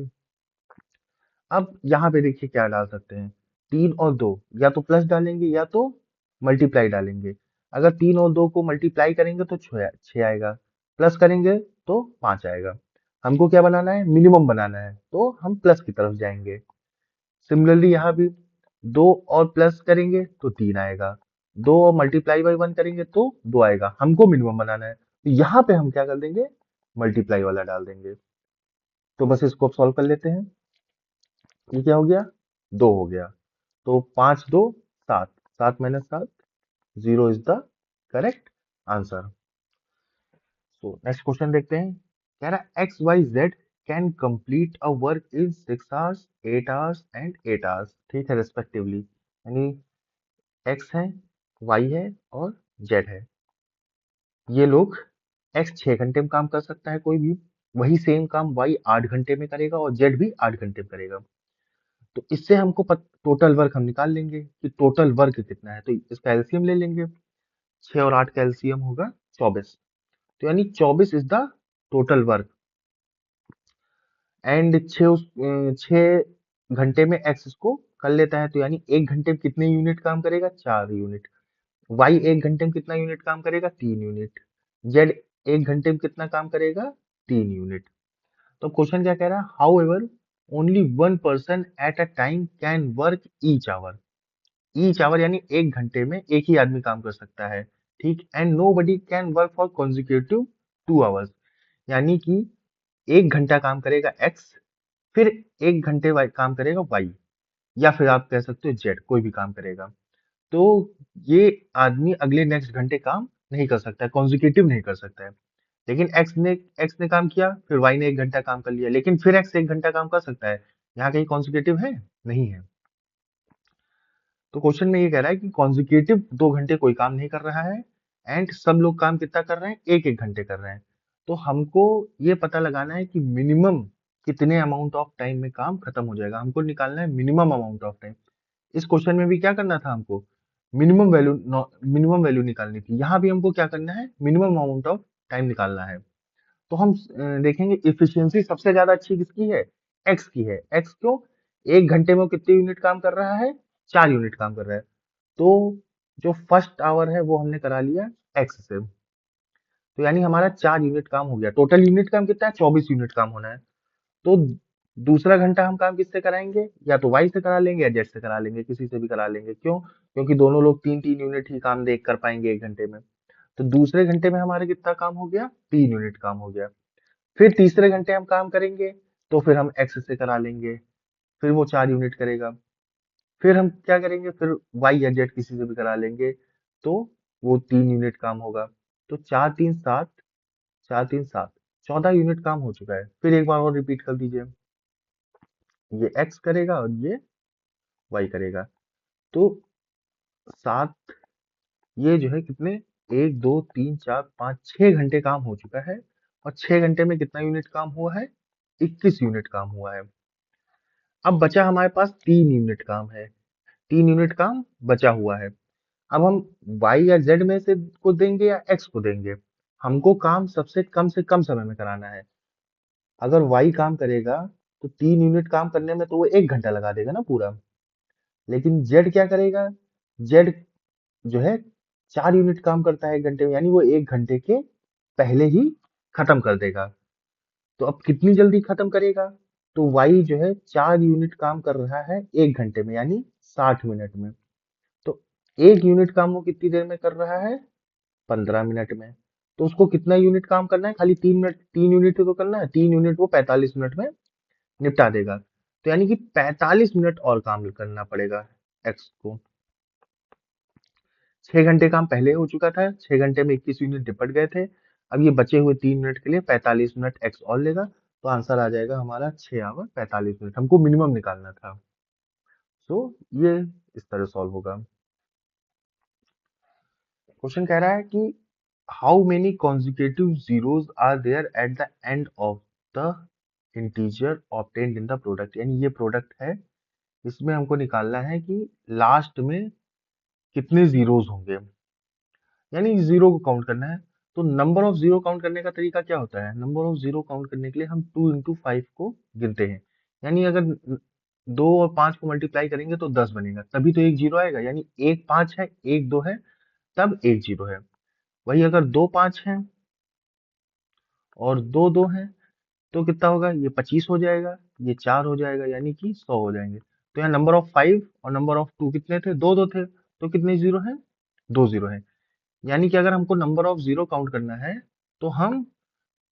अब यहाँ पे देखिए क्या डाल सकते हैं, 3 और 2, या तो प्लस डालेंगे या तो मल्टीप्लाई डालेंगे। अगर 3 और 2 को मल्टीप्लाई करेंगे तो 6 आएगा, प्लस करेंगे तो 5 आएगा। हमको क्या बनाना है? मिनिमम बनाना है, तो हम प्लस की तरफ जाएंगे। सिमिलरली यहाँ भी 2 और प्लस करेंगे तो 3 आएगा, 2 और मल्टीप्लाई बाई 1 करेंगे तो 2 आएगा। हमको मिनिमम बनाना है, तो यहाँ पे हम क्या कर देंगे? मल्टीप्लाई वाला डाल देंगे। तो बस इसको सॉल्व कर लेते हैं। ये क्या हो गया? 2 हो गया। तो 5 2 7, 7 - 7, 0 is the correct answer. So next question देखते हैं। कह रहा है XYZ can complete a work in 6 hours, 8 hours and 8 hours, ठीक है, रेस्पेक्टिवली। यानी X है, Y है और Z है। ये लोग, X 6 घंटे में काम कर सकता है कोई भी, वही सेम काम Y 8 घंटे में करेगा और Z भी 8 घंटे में करेगा। तो इससे हमको टोटल वर्क हम निकाल लेंगे कि टोटल वर्क कितना है। तो इसका एलसीएम ले लेंगे, 6 और 8 का एलसीएम होगा 24। तो यानी 24 is the total work. And 6 घंटे में एक्स इसको कर लेता है, तो यानी 1 घंटे में कितने यूनिट काम करेगा? 4 यूनिट। वाई 1 घंटे में कितना यूनिट काम करेगा? 3 यूनिट। जेड 1 घंटे में कितना काम करेगा? 3 यूनिट। तो क्वेश्चन क्या कह रहा है? However only 1 person at a time can work each hour यानी 1 घंटे में एक ही आदमी काम कर सकता है, ठीक। And nobody can work for consecutive 2 hours, यानी कि 1 घंटा काम करेगा एक्स, फिर 1 घंटे काम करेगा वाई, या फिर आप कह सकते हो जेड, कोई भी काम करेगा। तो ये आदमी अगले नेक्स्ट घंटे काम नहीं कर सकता है, कॉन्जिक्यूटिव नहीं कर सकता है। लेकिन एक्स ने काम किया, फिर वाई ने 1 घंटा काम कर लिया, लेकिन फिर एक्स 1 घंटा काम कर सकता है। यहाँ कहीं कॉन्जिक्यूटिव है? नहीं है। तो क्वेश्चन में ये कह रहा है कि कॉन्जिक्यूटिव 2 घंटे कोई काम नहीं कर रहा है, एंड सब लोग काम कितना कर रहे हैं? 1 1 घंटे कर रहे हैं। तो हमको ये पता लगाना है कि मिनिमम कितने अमाउंट ऑफ टाइम में काम खत्म हो जाएगा। हमको निकालना है मिनिमम अमाउंट ऑफ टाइम। इस क्वेश्चन में भी क्या करना था हमको? मिनिमम वैल्यू निकालनी थी। यहाँ भी हमको क्या करना है? मिनिमम अमाउंट ऑफ टाइम निकालना है। तो हम देखेंगे इफिशियंसी सबसे ज्यादा अच्छी किसकी है? एक्स की है। एक्स क्यों? 1 घंटे में वो कितने यूनिट काम कर रहा है? 4 यूनिट काम कर रहा है। तो जो फर्स्ट आवर है वो हमने करा लिया एक्स से, तो यानी हमारा 4 यूनिट काम हो गया। टोटल यूनिट काम कितना है? 24 यूनिट काम होना है। तो दूसरा घंटा हम काम किससे कराएंगे? या तो वाई से करा लेंगे या जेड से करा लेंगे, किसी से भी करा लेंगे। क्यों? क्योंकि दोनों लोग 3 3 यूनिट ही काम देख कर पाएंगे 1 घंटे में। तो दूसरे घंटे में हमारा कितना काम हो गया? 3 यूनिट काम हो गया। फिर तीसरे घंटे हम काम करेंगे, तो फिर हम एक्स से करा लेंगे, फिर वो 4 यूनिट करेगा। फिर हम क्या करेंगे? फिर वाई या जेड किसी से भी करा लेंगे, तो वो 3 यूनिट काम होगा। तो 4 3 7, 4 3 7, 14 यूनिट काम हो चुका है। फिर एक बार और रिपीट कर दीजिए, ये एक्स करेगा और ये वाई करेगा। तो 7, ये जो है कितने, 1 2 3 4 5 6 घंटे काम हो चुका है। और 6 घंटे में कितना यूनिट काम हुआ है? 21 यूनिट काम हुआ है। अब बचा हमारे पास 3 यूनिट काम है, 3 यूनिट काम बचा हुआ है। अब हम y या z में से को देंगे या x को देंगे? हमको काम सबसे कम से कम समय में कराना है। अगर y काम करेगा तो 3 यूनिट काम करने में तो वो 1 घंटा लगा देगा ना पूरा। लेकिन z क्या करेगा? z जो है 4 यूनिट काम करता है 1 घंटे में, यानी वो 1 घंटे के पहले ही खत्म कर देगा। तो अब कितनी जल्दी खत्म करेगा? तो y जो है 4 यूनिट काम कर रहा है 1 घंटे में, यानी 60 मिनट में। तो 1 यूनिट काम वो कितनी देर में कर रहा है? 15 मिनट में। तो उसको कितना यूनिट काम करना है? खाली 3 मिनट, 3 यूनिट ही तो करना है। 3 यूनिट वो 45 मिनट में निपटा देगा। तो यानी कि 45 मिनट और काम करना पड़ेगा एक्स को। 6 घंटे काम पहले हो चुका था, 6 घंटे में 21 यूनिट निपट गए थे। अब ये बचे हुए 3 मिनट के लिए 45 मिनट एक्स और लेगा। तो आंसर आ जाएगा हमारा 6 आवर 45 मिनट। हमको मिनिमम निकालना था। तो ये इस तरह सॉल्व होगा। क्वेश्चन कह रहा है कि how many consecutive zeros are there at the end of the integer obtained in the product, यानी ये प्रोडक्ट है, इसमें हमको निकालना है कि लास्ट में कितने जीरोस होंगे, यानी जीरो को काउंट करना है। तो नंबर ऑफ जीरो काउंट करने का तरीका क्या होता है? नंबर ऑफ जीरो काउंट करने के लिए हम 2 × 5 को गिनते हैं, यानी अगर 2 और 5 को मल्टीप्लाई करेंगे तो 10 बनेगा, तभी तो एक जीरो आएगा, यानी एक 5 है, एक 2 है, तब एक जीरो है। वही अगर 2 5 है और 2 2 है तो कितना होगा? ये 25 हो जाएगा, ये 4 हो जाएगा, यानी कि 100 हो जाएंगे। तो यहाँ नंबर ऑफ 5 और नंबर ऑफ 2 कितने थे? 2 2 थे, तो कितने जीरो है? 2 जीरो है। यानी कि अगर हमको नंबर ऑफ जीरो काउंट करना है तो हम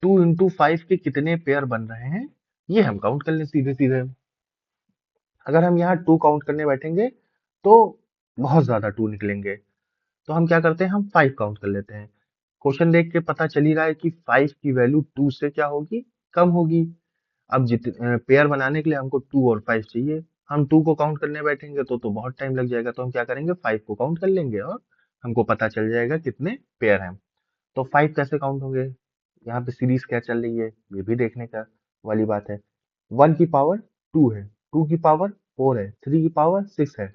2 × 5 के कितने पेयर बन रहे हैं ये हम काउंट कर लें सीधे सीधे। अगर हम यहाँ 2 काउंट करने बैठेंगे तो बहुत ज्यादा 2 निकलेंगे, तो हम क्या करते हैं? हम 5 काउंट कर लेते हैं। क्वेश्चन देख के पता चल ही रहा है कि 5 की वैल्यू 2 से क्या होगी? कम होगी। अब पेयर बनाने के लिए हमको 2 और 5 चाहिए। हम 2 को काउंट करने बैठेंगे तो बहुत टाइम लग जाएगा, तो हम क्या करेंगे? 5 को काउंट कर लेंगे और हमको पता चल जाएगा कितने पेयर हैं। तो 5 कैसे काउंट होंगे? यहाँ पे सीरीज क्या चल रही है ये भी देखने का वाली बात है। 1 की पावर 2 है, 2 की पावर 4 है, 3 की पावर 6 है,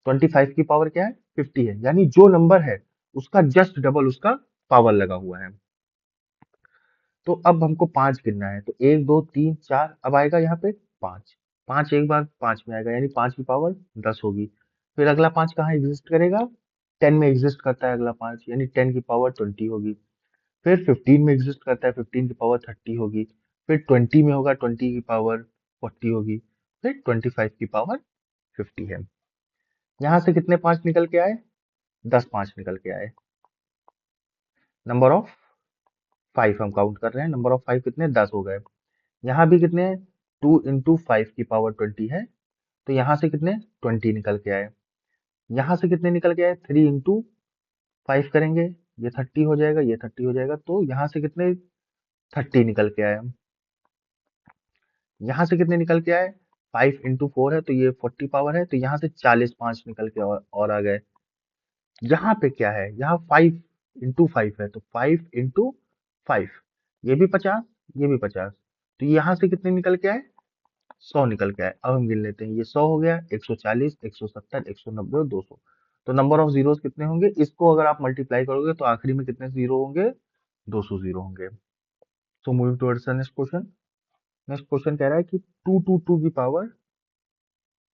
25 की पावर क्या है? 50 है, यानी जो नंबर है उसका जस्ट डबल उसका पावर लगा हुआ है। तो अब हमको 5 गिनना है, तो 1 2 3 4, अब आएगा यहाँ पे 5। 5 एक बार 5 में आएगा, यानी 5 की पावर 10 होगी। फिर अगला 5 कहाँ एग्जिस्ट करेगा? 10 में एग्जिस्ट करता है अगला 5, यानी 10 की पावर 20 होगी। फिर 15 में एग्जिस्ट करता है, 15 की पावर 30 होगी। फिर 20 में होगा, 20 की पावर 40 होगी। फिर 25 की पावर 50 है। यहाँ से कितने 5 निकल के आए? 10 5 निकल के आए। नंबर ऑफ 5 हम काउंट कर रहे हैं, नंबर ऑफ 5 कितने? 10 हो गए। यहाँ भी कितने हैं? 2 × 5 की पावर 20 है, तो यहाँ से कितने? 20 निकल के आए। यहाँ से कितने निकल के आए? 3 × 5 करेंगे, ये 30 हो जाएगा, ये 30 हो जाएगा, तो यहाँ से कितने? 30 निकल के आए। यहाँ से कितने निकल के आए? 5 × 4 है, तो ये 40 पावर है, तो यहाँ से 40 5 निकल के और आ गए। यहाँ पे क्या है? यहाँ 5 × 5 है, तो 5 × 5, ये भी 50, ये भी 50, तो यहाँ से कितने निकल के आए? 100 निकल के आए। अब हम गिन लेते हैं, ये 100 हो गया, 140 170 190 और 200। तो नंबर ऑफ जीरोस कितने होंगे? इसको अगर आप मल्टीप्लाई करोगे तो आखिरी में कितने जीरो होंगे? 200 जीरो होंगे। सो moving towards the next question. Next question कह रहा है कि 2 की पावर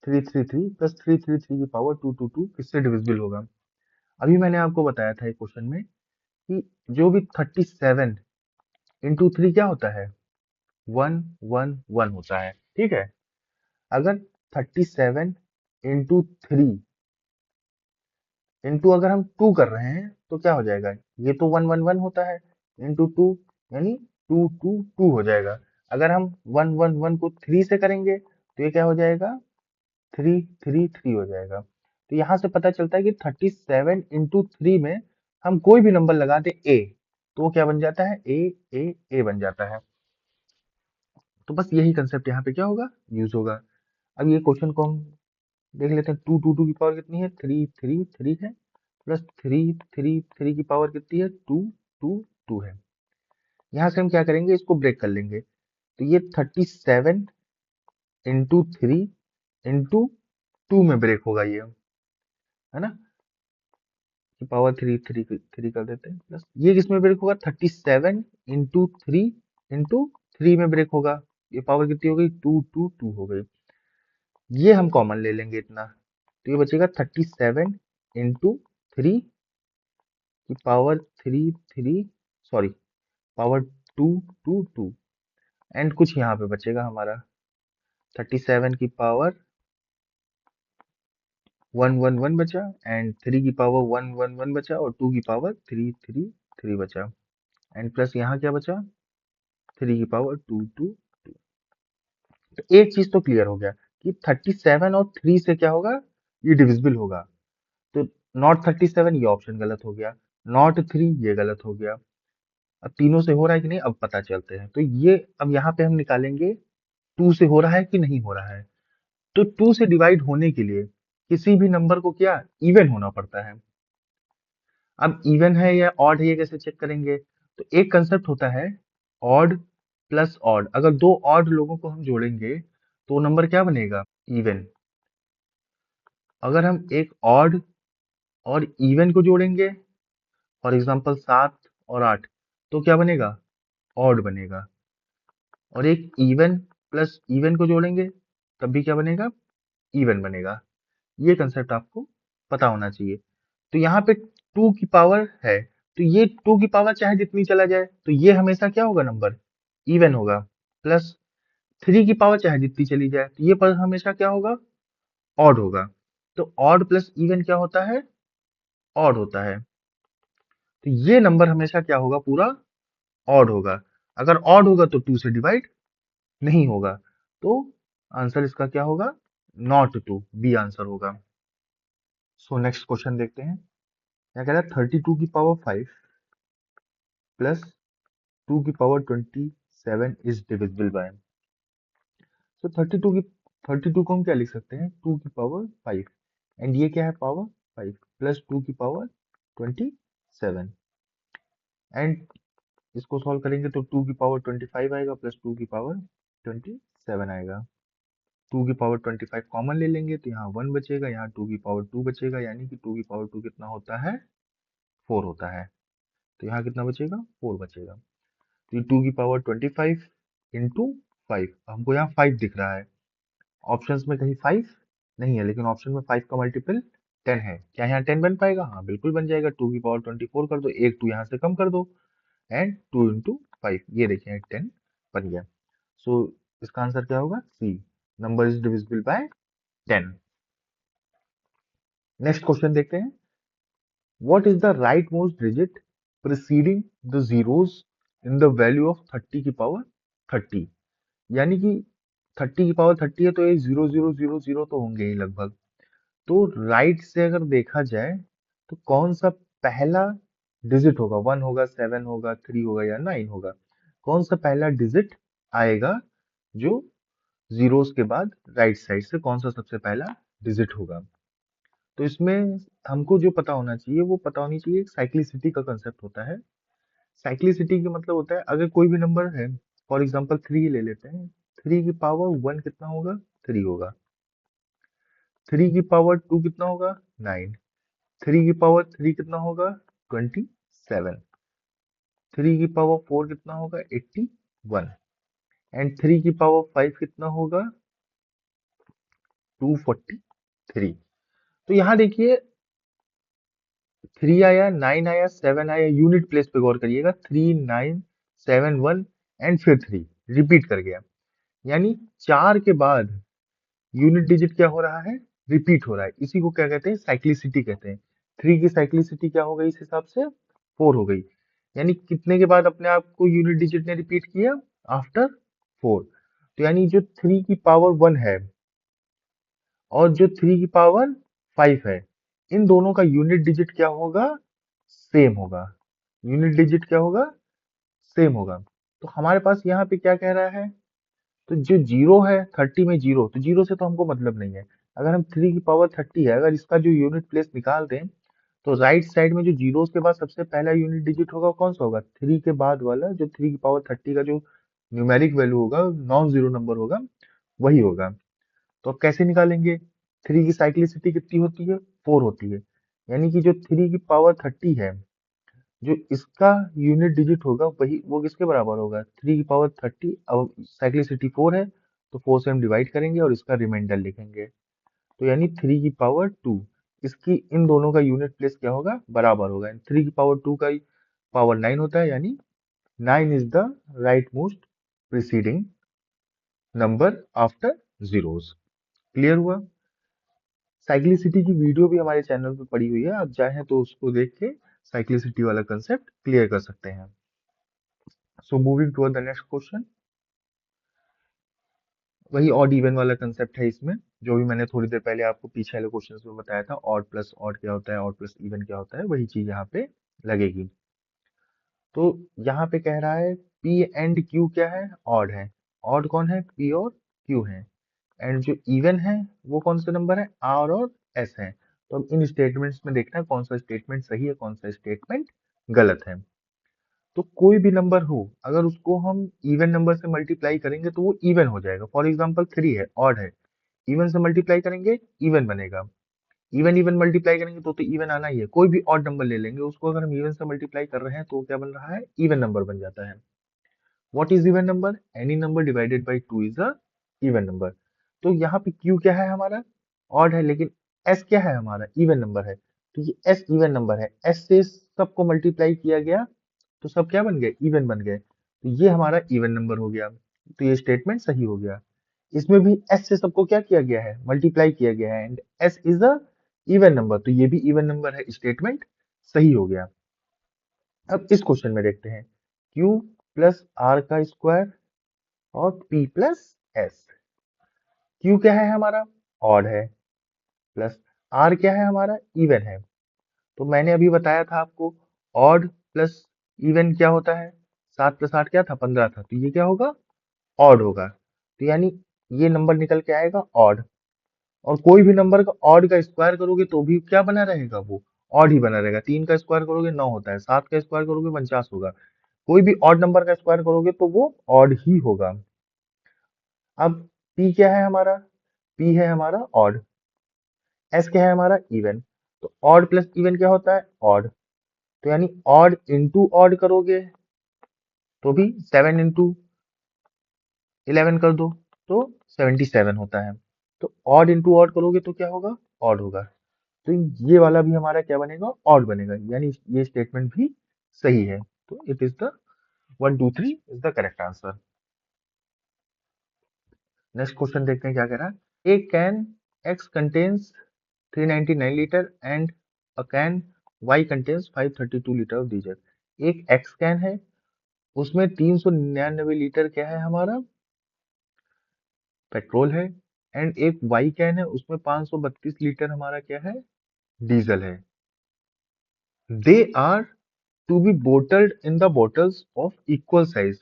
333 प्लस 333 की पावर 222 किससे डिविजिबल होगा? अभी मैंने आपको बताया था एक क्वेश्चन में कि जो भी 37 × 3 क्या होता है? 1 1 1 होता है, ठीक है। अगर 37 × 3 इंटू अगर हम 2 कर रहे हैं तो क्या हो जाएगा? ये तो 1 1 1 होता है, इंटू 2, यानी 2 2 2 हो जाएगा। अगर हम 1 1 1 को 3 से करेंगे तो ये क्या हो जाएगा? 3 3 3 हो जाएगा। तो यहाँ से पता चलता है कि 37 × 3 में हम कोई भी नंबर लगा दे ए, तो वो क्या बन जाता है? ए बन जाता है। तो बस यही कंसेप्ट यहाँ पे क्या होगा? यूज होगा। अब ये क्वेश्चन को हम देख लेते हैं। 2 की पावर कितनी है? 3 है, प्लस 3 की पावर कितनी है? 2 है। यहाँ से हम क्या करेंगे? इसको ब्रेक कर लेंगे, तो ये 37 × 3 × 2 में ब्रेक होगा ये, है ना? की पावर 3 कर देते हैं, प्लस ये किसमें ब्रेक होगा? 37 × 3 × 3 में ब्रेक होगा। ये पावर कितनी हो गई? 2 हो गई। ये हम कॉमन ले लेंगे इतना, तो ये बचेगा 37 × 3 की पावर 3 सॉरी पावर 2 एंड कुछ यहाँ पे बचेगा हमारा 37 की पावर 1 बचा, एंड 3 की पावर 1 बचा, और 2 की पावर 3 बचा, एंड प्लस यहाँ क्या बचा? 3 की पावर 2। तो एक चीज तो क्लियर हो गया कि 37 और 3 से क्या होगा? ये डिविजिबल होगा। तो नॉट 37 ये ऑप्शन गलत हो गया, नॉट 3 ये गलत हो गया। अब तीनों से हो रहा है कि नहीं, अब पता चलते हैं। तो ये अब यहाँ पे हम निकालेंगे 2 से हो रहा है कि नहीं हो रहा है। तो 2 से डिवाइड होने के लिए किसी भी नंबर को क्या इवन होना पड़ता है। अब इवन है या ऑड है ये कैसे चेक करेंगे? तो एक कंसेप्ट होता है ऑड प्लस ऑड। अगर दो ऑड लोगों को हम जोड़ेंगे तो नंबर क्या बनेगा? इवन। अगर हम एक ऑड और इवन को जोड़ेंगे, फॉर एग्जांपल 7 और 8, तो क्या बनेगा? ऑड बनेगा। और एक इवन प्लस इवन को जोड़ेंगे तब भी क्या बनेगा? इवन बनेगा। ये कंसेप्ट आपको पता होना चाहिए। तो यहाँ पे 2 की पावर है, तो ये 2 की पावर चाहे जितनी चला जाए तो ये हमेशा क्या होगा? नंबर इवन होगा। प्लस 3 की पावर चाहे जितनी चली जाए तो ये पर हमेशा क्या होगा? ऑड होगा। तो ऑड प्लस इवन क्या होता है? ऑड होता है। तो ये नंबर हमेशा क्या होगा? पूरा ऑड होगा। अगर ऑड होगा तो 2 से डिवाइड नहीं होगा। तो आंसर इसका क्या होगा? नॉट 2, बी आंसर होगा। सो नेक्स्ट क्वेश्चन देखते हैं। क्या कह रहा है? 32 की पावर 5 प्लस 2 की पावर 27 इज डिविजिबल बाय। सो 32 को हम क्या लिख सकते हैं? 2 की पावर 5 एंड ये क्या है? पावर 5 प्लस 2 की पावर 27 एंड इसको सॉल्व करेंगे तो 2 की पावर 25 आएगा प्लस 2 की पावर 27 आएगा। 2 की पावर 25 कॉमन ले लेंगे तो यहाँ 1 बचेगा, यहाँ 2 की पावर 2 बचेगा, यानी कि 2 की पावर 2 कितना होता है? 4 होता है। तो यहाँ कितना बचेगा? 4 बचेगा। तो ये 2 की पावर 25 इंटू 5, हमको यहाँ 5 दिख रहा है। ऑप्शंस में कहीं 5 नहीं है, लेकिन ऑप्शन में 5 का मल्टीपल 10 है। क्या यहाँ 10 बन पाएगा? हाँ बिल्कुल बन जाएगा। 2 की पावर 24 कर दो, एक 2 यहाँ से कम कर दो एंड 2 इंटू 5, ये देखिए 10 बन गया। सो इसका आंसर क्या होगा? C, number is divisible by 10। Next question देखते हैं। What is the right most digit preceding the zeros in the value of 30 की पावर 30? यानी कि 30 की पावर 30 है तो ये 0000 तो होंगे ही लगभग। तो राइट से अगर देखा जाए तो कौन सा पहला डिजिट होगा? 1 होगा, 7 होगा, 3 होगा या 9 होगा? कौन सा पहला डिजिट आएगा जो जीरोस के बाद राइट साइड से कौन सा सबसे पहला डिजिट होगा? तो इसमें हमको जो पता होना चाहिए वो पता होनी चाहिए, एक साइक्लिसिटी का कंसेप्ट होता है। साइक्लिसिटी का मतलब होता है अगर कोई भी नंबर है, फॉर एग्जांपल 3 ले लेते हैं, 3 की पावर 1 कितना होगा? 3 होगा। 3 की पावर 2 कितना होगा? 9। 3 की पावर 3 कितना होगा? 27। 3 की पावर 4 कितना होगा? 81 एंड 3 की पावर 5 कितना होगा? 243। तो यहाँ देखिए 3 आया, 9 आया, 7 आया, यूनिट प्लेस पे गौर करिएगा। 3, 9, 7, 1 एंड फिर 3 रिपीट कर गया। यानी 4 के बाद यूनिट डिजिट क्या हो रहा है? रिपीट हो रहा है। इसी को क्या कहते हैं? साइक्लिसिटी कहते हैं। 3 की साइक्लिसिटी क्या हो गई इस हिसाब से? 4 हो गई। यानी कितने के बाद अपने आप को यूनिट डिजिट ने रिपीट किया? आफ्टर 4। तो यानी जो 3 की पावर 1 है और जो 3 की पावर 5 है, इन दोनों का यूनिट डिजिट क्या होगा? सेम होगा। यूनिट डिजिट क्या होगा? सेम होगा। तो हमारे पास यहाँ पे क्या कह रहा है? तो जो जीरो है 30 में जीरो, तो जीरो से तो हमको मतलब नहीं है। अगर हम 3 की पावर 30 है, अगर इसका जो यूनिट प्लेस निकाल दें तो राइट साइड में जो जीरोस के बाद सबसे पहला यूनिट डिजिट होगा कौन सा होगा? 3 के बाद वाला, जो 3 की पावर 30 का जो न्यूमेरिक वैल्यू होगा, नॉन जीरो नंबर होगा, वही होगा। तो अब कैसे निकालेंगे? 3 की साइक्लिसिटी कितनी होती है? 4 होती है। यानी कि जो 3 की पावर 30 है, जो इसका यूनिट डिजिट होगा वही वो किसके बराबर होगा? 3 की पावर 30। अब साइक्लिसिटी 4 है तो 4 से हम डिवाइड करेंगे और इसका रिमाइंडर लिखेंगे। तो यानी 3 की पावर 2, इसकी इन दोनों का यूनिट प्लेस क्या होगा? बराबर होगा। 3 की पावर 2 का पावर 9 होता है, यानी 9 is the right most preceding number after zeros. Clear हुआ? साइक्लिसिटी की वीडियो भी हमारे चैनल पे पड़ी हुई है, आप चाहें तो उसको देख के साइक्लिसिटी वाला कंसेप्ट क्लियर कर सकते हैं। So moving toward the next question. वही ऑड इवन वाला कंसेप्ट है इसमें, जो भी मैंने थोड़ी देर पहले आपको पीछे वाले क्वेश्चंस में बताया था। ऑड प्लस ऑड क्या होता है, ऑड प्लस इवन क्या होता है, वही चीज यहाँ पे लगेगी। तो यहाँ पे कह रहा है पी एंड क्यू क्या है? ऑड है। ऑड कौन है? पी और क्यू है। एंड जो इवन है वो कौन से नंबर है? आर और एस है। तो अब इन स्टेटमेंट्स में देखना है कौन सा स्टेटमेंट सही है, कौन सा स्टेटमेंट गलत है। तो कोई भी नंबर हो, अगर उसको हम इवन नंबर से मल्टीप्लाई करेंगे तो वो इवन हो जाएगा। फॉर एग्जाम्पल 3 है, ऑड है, इवन से मल्टीप्लाई करेंगे इवन बनेगा। इवन इवन मल्टीप्लाई करेंगे तो इवन आना ही है। कोई भी ऑड नंबर ले लेंगे, उसको अगर हम इवन से मल्टीप्लाई कर रहे हैं तो क्या बन रहा है, इवन नंबर बन जाता है। What is even number? Any number divided by 2 is a even number. तो यहाँ पे क्यू क्या है हमारा, ऑड है, लेकिन एस क्या है हमारा, इवन नंबर है। तो ये एस इवन नंबर है, एस से सबको मल्टीप्लाई किया गया तो सब क्या बन गए, इवन बन गए। तो ये हमारा इवन नंबर हो गया, तो ये स्टेटमेंट सही हो गया। इसमें भी एस से सबको क्या किया गया है, मल्टीप्लाई किया गया है, and S is a even number, तो ये भी इवन नंबर है, स्टेटमेंट सही हो गया। अब इस क्वेश्चन में देखते हैं, Q प्लस आर का स्क्वायर और P प्लस एस। Q क्या है हमारा, ऑड है, प्लस R क्या है हमारा, इवन है। तो मैंने अभी बताया था आपको, ऑड प्लस इवन क्या होता है, 7 प्लस 8 क्या था, 15 था, तो ये क्या होगा, ऑड होगा। तो यानी ये नंबर निकल के आएगा ऑड। और कोई भी नंबर का ऑड का स्क्वायर करोगे तो भी क्या बना रहेगा, वो ऑड ही बना रहेगा। 3 का स्क्वायर करोगे 9 होता है, 7 का स्क्वायर करोगे 49 होगा। कोई भी ऑड नंबर का स्क्वायर करोगे तो वो ऑड ही होगा। अब P क्या है हमारा, P है हमारा ऑड, S क्या है हमारा, इवन। तो ऑड प्लस इवन क्या होता है, ऑड। तो यानी ऑड इंटू ऑड करोगे तो भी 7 इंटू 11 कर दो तो 77 होता है। तो ऑड इंटू ऑड करोगे तो क्या होगा, ऑड होगा। तो ये वाला भी हमारा क्या बनेगा, ऑड बनेगा, यानी ये स्टेटमेंट भी सही है। तो it is the 1 2 3 is the correct answer. Next question देखते हैं क्या कह रहा है। A can X contains 399 litre and a can Y contains 532 litre of diesel. एक एक्स कैन है, उसमें 399 लीटर क्या है हमारा, पेट्रोल है, एंड एक वाई कैन है, उसमें 532 लीटर हमारा क्या है, डीजल है। They are to be bottled in the bottles of equal size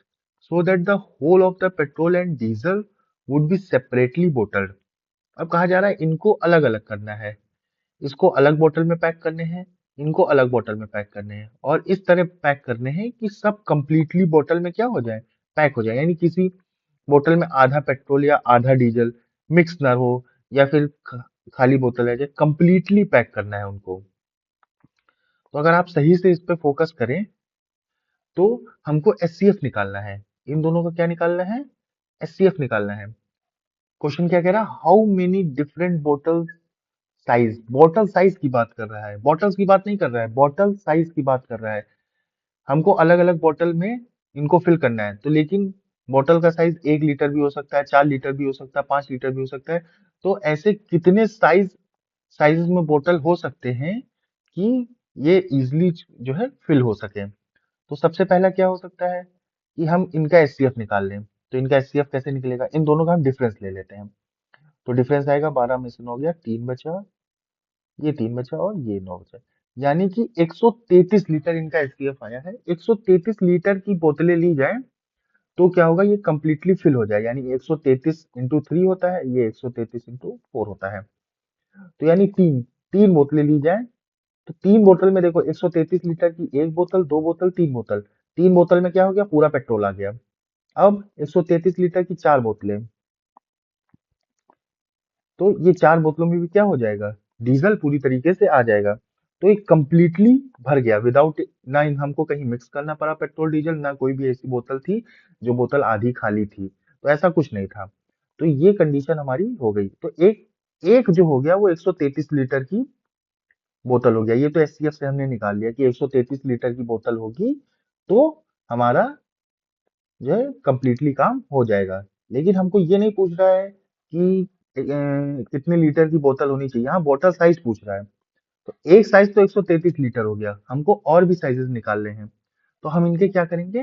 so that the whole of the petrol and diesel would be separately bottled। अब कहा जा रहा है इनको अलग अलग करना है, इसको अलग बोतल में पैक करने हैं, इनको अलग बोतल में पैक करने हैं, और इस तरह पैक करने हैं कि सब कंप्लीटली बोतल में क्या हो जाए, पैक हो जाए। यानी किसी बोतल में आधा पेट्रोल या आधा डीजल मिक्स ना हो, या फिर खाली बोतल है, कंप्लीटली पैक करना है उनको। तो अगर आप सही से इस पे फोकस करें तो हमको एचसीएफ निकालना है। इन दोनों का क्या निकालना है, एचसीएफ निकालना है। क्वेश्चन क्या कह रहा है, how many different bottle size, bottle size की बात कर रहा है, बॉटल्स की बात नहीं कर रहा है, बॉटल साइज की बात कर रहा है। हमको अलग अलग बॉटल में इनको फिल करना है, तो लेकिन बॉटल का साइज 1 लीटर भी हो सकता है, 4 लीटर भी हो सकता है, 5 लीटर भी हो सकता है। तो ऐसे कितने साइज में बोतल हो सकते हैं कि ये इजिली जो है फिल हो सके। तो सबसे पहला क्या हो सकता है कि हम इनका एचसीएफ निकाल लें। तो इनका एचसीएफ कैसे निकलेगा, इन दोनों का हम डिफरेंस ले लेते हैं। तो डिफरेंस आएगा 12 में से 9 गया, 3 बचा, ये 3 बचा और ये 9 बचा। यानी कि 133 लीटर इनका एचसीएफ आया है। 133 लीटर की बोतलें ली जाए तो क्या होगा, ये कंप्लीटली फिल हो जाए। यानी 133 इंटू 3 होता है, ये 133 इंटू 4 होता है। तो यानी तीन तीन बोतलें ली जाए, तो 3 बोतल में देखो 133 लीटर की एक बोतल, 2 बोतल, 3 बोतल। 3 बोतल में क्या हो गया, पूरा पेट्रोल आ गया। अब 133 लीटर की 4 बोतलें, तो ये 4 बोतलों में भी क्या हो जाएगा, डीजल पूरी तरीके से आ जाएगा। तो ये कंप्लीटली भर गया विदाउट, ना हमको कहीं मिक्स करना पड़ा पेट्रोल डीजल, ना कोई भी ऐसी बोतल थी जो बोतल आधी खाली थी, तो ऐसा कुछ नहीं था। तो ये कंडीशन हमारी हो गई। तो एक एक जो हो गया वो 133 लीटर की बोतल हो गया। ये तो एचसीएफ से हमने निकाल लिया कि 133 लीटर की बोतल होगी तो हमारा जो है कंप्लीटली काम हो जाएगा। लेकिन हमको ये नहीं पूछ रहा है कि कितने लीटर की बोतल होनी चाहिए, यहाँ बोतल साइज पूछ रहा है। तो एक साइज तो 133 लीटर हो गया, हमको और भी साइजेस निकालने हैं। तो हम इनके क्या करेंगे,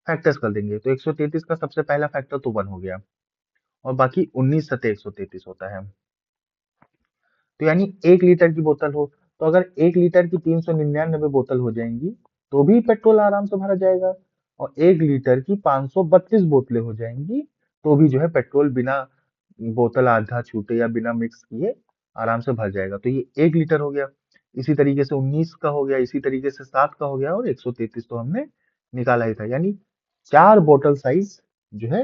फैक्टर्स कर देंगे। तो 133 का सबसे पहला फैक्टर तो 1 हो गया, और बाकी 19 सतह 133 होता है। तो यानी 1 लीटर की बोतल हो, तो अगर 1 लीटर की 399 बोतल हो जाएंगी तो भी पेट्रोल आराम से भरा जाएगा। और 1 लीटर की 532 बोतलें हो जाएंगी तो भी जो है पेट्रोल बिना बोतल आधा छूटे या बिना मिक्स किए आराम से भर जाएगा। तो ये 1 लीटर हो गया, इसी तरीके से 19 का हो गया, इसी तरीके से 7 का हो गया, और 133 तो हमने निकाला ही था। यानी 4 बोतल साइज जो है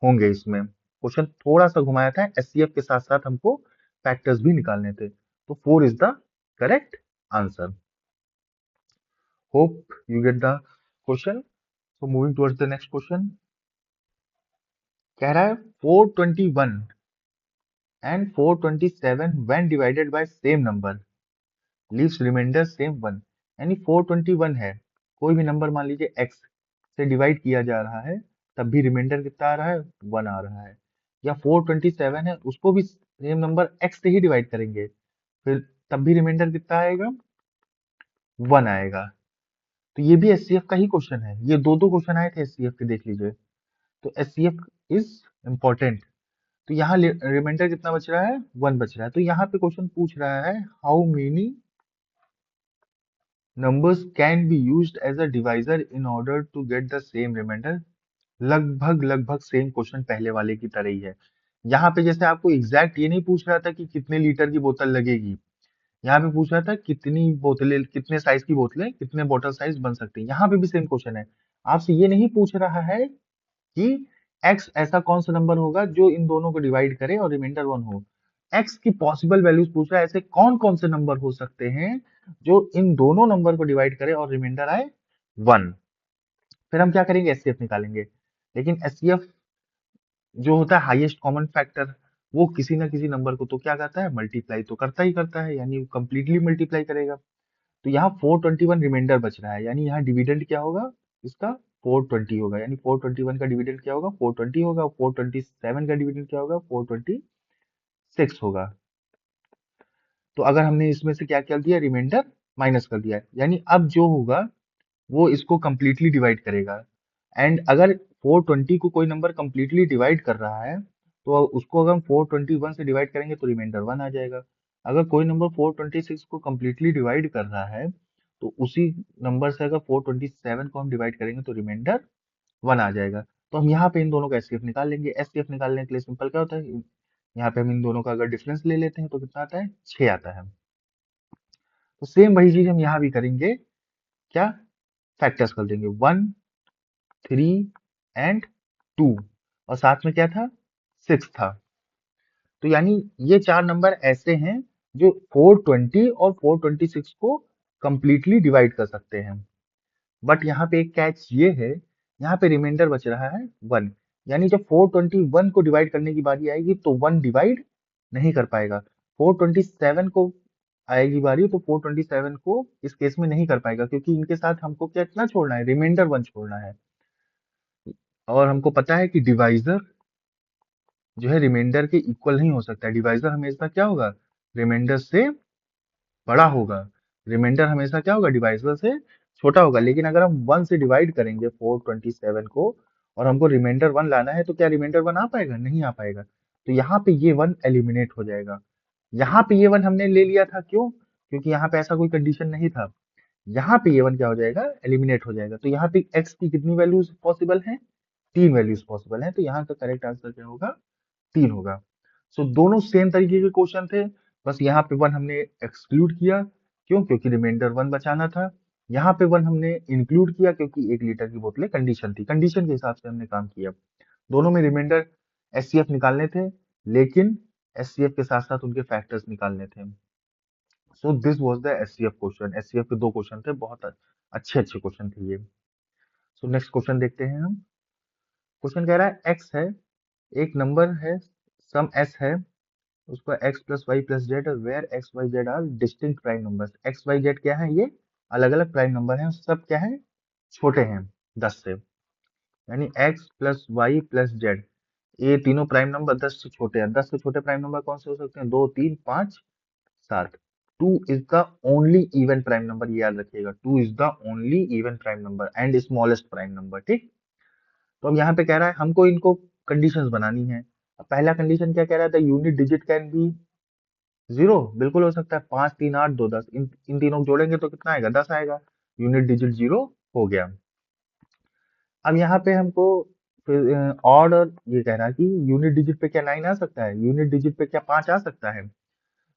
होंगे इसमें। क्वेश्चन थोड़ा सा घुमाया था, एचसीएफ के साथ साथ हमको फैक्टर्स भी निकालने थे। तो 4 is the correct answer. Hope you get the question. So moving towards the next question, कह रहा है 421 and 427 when divided by same number leaves remainder same 1। यानी 421 है, कोई भी नंबर मान लीजिए x से डिवाइड किया जा रहा है, तब भी रिमाइंडर कितना आ रहा है, 1 आ रहा है। या 427 है, उसको भी सेम नंबर x से ही डिवाइड करेंगे, फिर तब भी रिमाइंडर कितना आएगा, 1 आएगा। तो ये भी एचसीएफ का ही क्वेश्चन है, ये दो दो क्वेश्चन आए थे एचसीएफ के, देख लीजिए। तो एचसीएफ इज इम्पोर्टेंट। तो यहाँ रिमाइंडर कितना बच रहा है, 1 बच रहा है। तो यहाँ पे क्वेश्चन पूछ रहा है how many numbers can be used as a divisor in order to get the same remainder। लगभग लगभग सेम क्वेश्चन पहले वाले की तरह ही है। यहाँ पे जैसे आपको एग्जैक्ट ये नहीं पूछ रहा था कि कितने लीटर की बोतल लगेगी, यहाँ पे पूछ रहा था कितनी बोतलें, कितने साइज की बोतलें, कितने बोतल साइज बन सकते हैं। यहाँ पे भी सेम क्वेश्चन है, आपसे ये नहीं पूछ रहा है कि x ऐसा कौन सा नंबर होगा जो इन दोनों को डिवाइड करे और रिमाइंडर 1 हो। x की पॉसिबल वैल्यूज पूछ रहा है, ऐसे कौन कौन से नंबर हो सकते हैं जो इन दोनों नंबर को डिवाइड करे और रिमाइंडर आए 1। फिर हम क्या करेंगे, एचसीएफ निकालेंगे। लेकिन एचसीएफ जो होता है हाईएस्ट कॉमन फैक्टर, वो किसी ना किसी नंबर को तो क्या करता है, मल्टीप्लाई तो करता ही करता है, यानी वो कंप्लीटली मल्टीप्लाई करेगा। तो यहाँ 421 रिमाइंडर बच रहा है, यानी यहाँ डिविडेंड क्या होगा इसका, 420 होगा। यानी 421 का डिविडेंड क्या होगा, 420 होगा। 427 का डिविडेंड क्या होगा, 426 होगा। तो अगर हमने इसमें से क्या कर दिया, रिमाइंडर माइनस कर दिया, यानी अब जो होगा वो इसको कंप्लीटली डिवाइड करेगा। एंड अगर 420 को कोई नंबर कंप्लीटली डिवाइड कर रहा है, तो उसको अगर हम 421 से डिवाइड करेंगे तो रिमाइंडर 1 आ जाएगा। अगर कोई नंबर 426 को कंप्लीटली डिवाइड कर रहा है, तो उसी नंबर से अगर 427 को हम डिवाइड करेंगे तो रिमाइंडर 1 आ जाएगा। तो हम यहाँ पे इन दोनों का एचसीएफ निकाल लेंगे। एचसीएफ निकालने के लिए सिंपल क्या होता है, यहाँ पे हम इन दोनों का अगर डिफरेंस ले लेते हैं तो कितना आता है, 6 आता है। तो सेम वही चीज हम यहाँ भी करेंगे, क्या, फैक्टर्स कर देंगे, 1, 3 एंड 2, और साथ में क्या था, 6 था। तो यानी ये 4 नंबर ऐसे हैं जो 420 और 426 को कंप्लीटली डिवाइड कर सकते हैं। बट यहाँ पे एक कैच ये है, यहाँ पे रिमाइंडर बच रहा है 1। यानी जब 421 को डिवाइड करने की बारी आएगी तो 1 डिवाइड नहीं कर पाएगा। 427 को आएगी बारी तो 427 को इस केस में नहीं कर पाएगा, क्योंकि इनके साथ हमको क्या इतना छोड़ना है, रिमाइंडर 1 छोड़ना है। और हमको पता है कि डिवाइजर जो है रिमाइंडर के इक्वल नहीं हो सकता है। डिवाइजर हमेशा क्या होगा, रिमाइंडर से बड़ा होगा। रिमाइंडर हमेशा क्या होगा, डिवाइजर से छोटा होगा। लेकिन अगर हम 1 से डिवाइड करेंगे 427 को और हमको रिमाइंडर 1 लाना है, तो क्या रिमाइंडर 1 आ पाएगा, नहीं आ पाएगा। तो यहाँ पे ये 1 एलिमिनेट हो जाएगा। यहाँ पे ये 1 हमने ले लिया था, क्यों, क्योंकि यहाँ पे ऐसा कोई कंडीशन नहीं था। यहाँ पे ये 1 क्या हो जाएगा, एलिमिनेट हो जाएगा। तो यहाँ पे x की कितनी वैल्यूज पॉसिबल है, 3 वैल्यूज पॉसिबल है। तो यहाँ का करेक्ट आंसर क्या होगा, 3 होगा। सो दोनों सेम तरीके के क्वेश्चन थे, बस यहाँ पे 1 हमने एक्सक्लूड किया, क्यों, क्योंकि रिमाइंडर 1 बचाना था। यहाँ पे 1 हमने इंक्लूड किया क्योंकि 1 लीटर की बोतलें कंडीशन थी, कंडीशन के हिसाब से हमने काम किया। दोनों में रिमाइंडर एचसीएफ निकालने थे, लेकिन एचसीएफ के साथ साथ उनके फैक्टर्स निकालने थे। So this was the HCF question. HCF के दो क्वेश्चन थे, बहुत अच्छे अच्छे क्वेश्चन थे ये। सो नेक्स्ट क्वेश्चन देखते हैं हम। क्वेश्चन कह रहा है एक्स है, एक नंबर है, सम एस है, उसका x plus Y plus Z, where X Y Z are distinct prime numbers. X Y Z क्या है, ये अलग अलग प्राइम नंबर हैं, सब क्या है, छोटे हैं 10 से। यानी x plus Y plus Z, ये तीनों प्राइम नंबर 10 से छोटे हैं। 10 से छोटे प्राइम नंबर कौन से हो सकते हैं, 2, 3, 5, 7। 2 is the only even prime number, ये याद रखिएगा, 2 is the only even prime number and smallest prime number, ठीक। तो अब यहाँ पे कह रहा है हमको इनको कंडीशंस बनानी है। अब पहला कंडीशन क्या कह रहा था, यूनिट डिजिट कैन बी 0, बिल्कुल हो सकता है। 5, 3, 8, 2, 10, इन तीनों को जोड़ेंगे तो कितना आएगा, 10 आएगा। यूनिट डिजिट 0 हो गया। अब यहाँ पे हमको फिर ऑड, और ये कह रहा है कि यूनिट डिजिट पे क्या 9 आ सकता है, यूनिट डिजिट पे क्या 5 आ सकता है।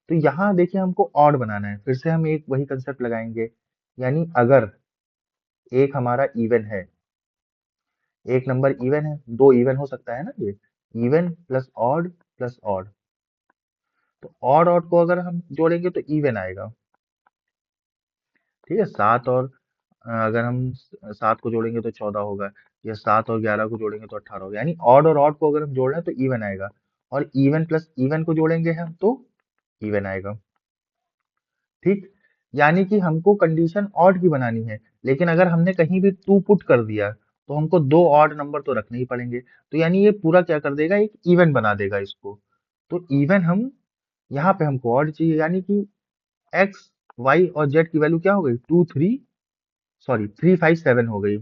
तो यहाँ देखिए हमको ऑड बनाना है, फिर से हम एक वही कंसेप्ट लगाएंगे, यानी अगर एक हमारा इवन है, एक नंबर इवन है, दो इवन हो सकता है ना, ये इवन प्लस ऑड, तो ऑड ऑड को अगर हम जोड़ेंगे तो इवन आएगा। ठीक है, सात और अगर हम सात को जोड़ेंगे तो 14 होगा, या सात और 11 को जोड़ेंगे तो 18 होगा, यानी ऑड और ऑड को अगर हम जोड़ रहे हैं तो इवन आएगा, और इवन प्लस इवन को जोड़ेंगे हम तो इवन आएगा। ठीक, यानी कि हमको कंडीशन ऑड की बनानी है, लेकिन अगर हमने कहीं भी टू पुट कर दिया तो हमको दो ऑड नंबर तो रखने ही पड़ेंगे, तो यानी ये पूरा क्या कर देगा, एक इवन बना देगा इसको। तो इवन हम यहाँ पे हमको ऑड चाहिए, यानी कि एक्स वाई और जेड की वैल्यू क्या हो गई, 357 हो गई।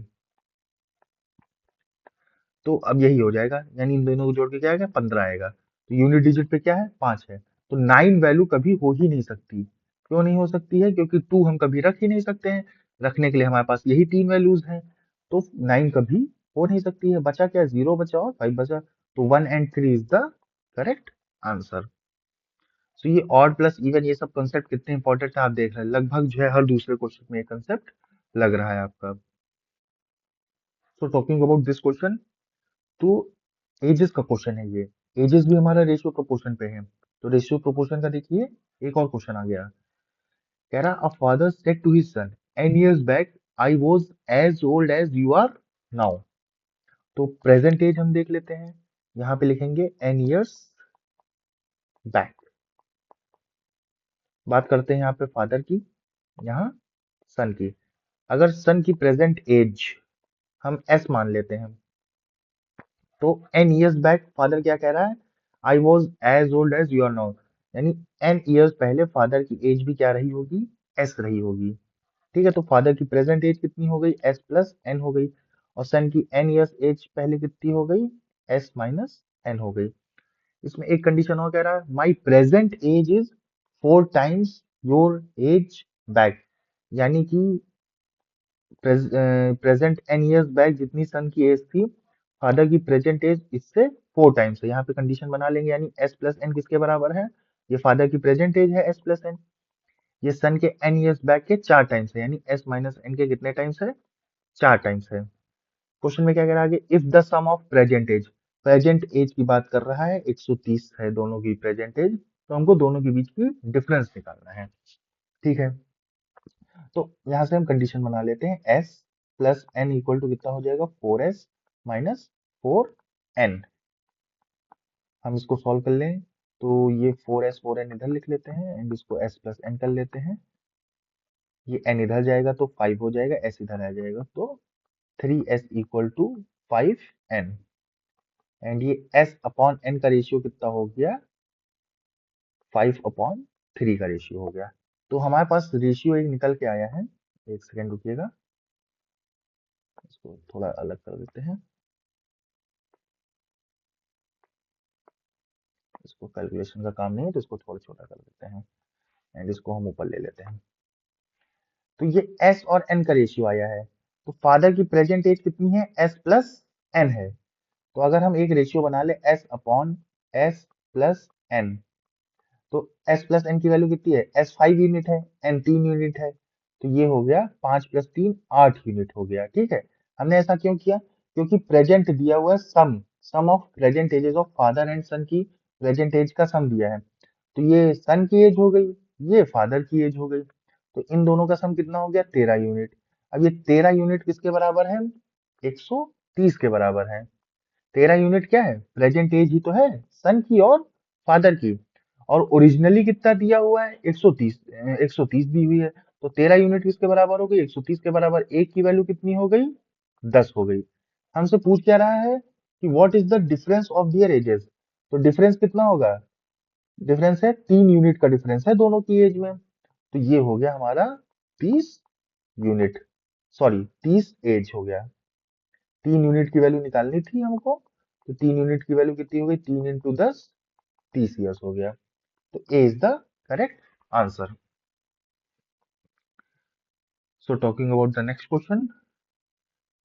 तो अब यही हो जाएगा, यानी इन दोनों को जोड़ के क्या आएगा, 15 आएगा। तो यूनिट डिजिट पे क्या है, 5 है। तो 9 वैल्यू कभी हो ही नहीं सकती। क्यों नहीं हो सकती है, क्योंकि 2 हम कभी रख ही नहीं सकते हैं, रखने के लिए हमारे पास यही तीन वैल्यूज हैं। तो 9 कभी हो नहीं सकती है। बचा क्या, 0 बचा और 5 बचा। तो 1 and 3 is the correct answer. तो ये ऑड प्लस इवन, ये सब कंसेप्ट कितने इंपॉर्टेंट है आप देख रहे हैं, लगभग जो है हर दूसरे क्वेश्चन में ये कंसेप्ट लग रहा है आपका। सो टॉकिंग अबाउट दिस क्वेश्चन, तो एजेस का क्वेश्चन है ये। एजेस भी हमारा रेशियो प्रोपोर्शन पे है, तो रेशियो प्रोपोर्शन का देखिए एक और क्वेश्चन आ गया। कह रहा, a father said to his son, N years back I was as old as you are now. तो प्रेजेंट एज हम देख लेते हैं, यहाँ पे लिखेंगे एन इयर्स बैक। बात करते हैं यहाँ पे फादर की, यहाँ सन की। अगर सन की प्रेजेंट एज हम एस मान लेते हैं, तो एन ईयर्स बैक फादर क्या कह रहा है, I was as old as you are now, यानी एन ईयर्स पहले फादर की एज भी क्या रही होगी, एस रही होगी। ठीक है, तो फादर की प्रेजेंट एज कितनी हो गई, एस प्लस एन हो गई, और सन की एन ईयर्स एज पहले कितनी हो गई, एस माइनस एन हो गई। इसमें एक कंडीशन और कह रहा है, my present age is 4 times your age back, यानी कि प्रेजेंट एन ईयर्स बैक जितनी सन की एज थी, फादर की प्रेजेंट एज इससे 4 टाइम्स है। यहाँ पे कंडीशन बना लेंगे, यानी एस प्लस एन किसके बराबर है, ये फादर की प्रेजेंट एज है एस प्लस एन, ये सन के एन ईयर्स बैक के 4 टाइम्स है, यानी एस माइनस एन के कितने टाइम्स है, 4 टाइम्स है। क्वेश्चन में क्या कह रहा है आगे, if the sum of present age की बात कर रहा है, 130 है दोनों की प्रेजेंट एज, तो हमको दोनों के बीच की डिफरेंस निकालना है। ठीक है, तो यहाँ से हम कंडीशन बना लेते हैं, S plus N equal to कितना हो जाएगा, 4s माइनस 4n। हम इसको सॉल्व कर लें, तो ये 4s 4n इधर लिख लेते हैं, एंड इसको s प्लस n कर लेते हैं। ये n इधर जाएगा तो 5 हो जाएगा, s इधर आ जाएगा तो 3s equal to 5n। And ये s अपॉन n का रेशियो कितना हो गया, 5/3 का रेशियो हो गया। तो हमारे पास रेशियो एक निकल के आया है, एक सेकेंड रुकिएगा, इसको थोड़ा अलग कर देते हैं, इसको कैलकुलेशन का काम नहीं है तो इसको थोड़ा छोटा कर देते हैं, एंड इसको हम ऊपर ले लेते हैं। तो ये s और n का रेशियो आया है, तो फादर की प्रेजेंट एज कितनी है, s प्लस n है। तो अगर हम एक रेशियो बना ले s upon s plus n, तो s प्लस n की वैल्यू कितनी है, s 5 यूनिट है, n 3 यूनिट है, तो ये हो गया 5 प्लस 3 8 यूनिट हो गया। ठीक है, हमने ऐसा क्यों किया, क्योंकि प्रेजेंट दिया हुआ है, sum of present ages of father and son की प्रेजेंट एज का सम दिया है, तो ये सन की एज हो गई, ये फादर की एज हो गई, तो इन दोनों का सम कितना हो गया, 13 यूनिट। अब ये 13 यूनिट किसके बराबर है, 130 के बराबर है। 13 यूनिट क्या है, प्रेजेंट एज ही तो है सन की और फादर की, और ओरिजिनली कितना दिया हुआ है, 130, 130 दी हुई है, तो 13 यूनिट किसके बराबर हो गई, 130 के बराबर। एक की वैल्यू कितनी हो गई, 10 हो गई। हमसे पूछ क्या रहा है कि what is the difference of their ages, तो डिफरेंस कितना होगा, डिफरेंस है 3 यूनिट का डिफरेंस है दोनों की एज में, तो ये हो गया हमारा 30 यूनिट, सॉरी 30 एज हो गया। 3 यूनिट की वैल्यू निकालनी थी हमको, तो 3 यूनिट की वैल्यू कितनी हो गई, 3 × 10 30 ईयर्स हो गया। तो A is the correct answer. So talking about the next question,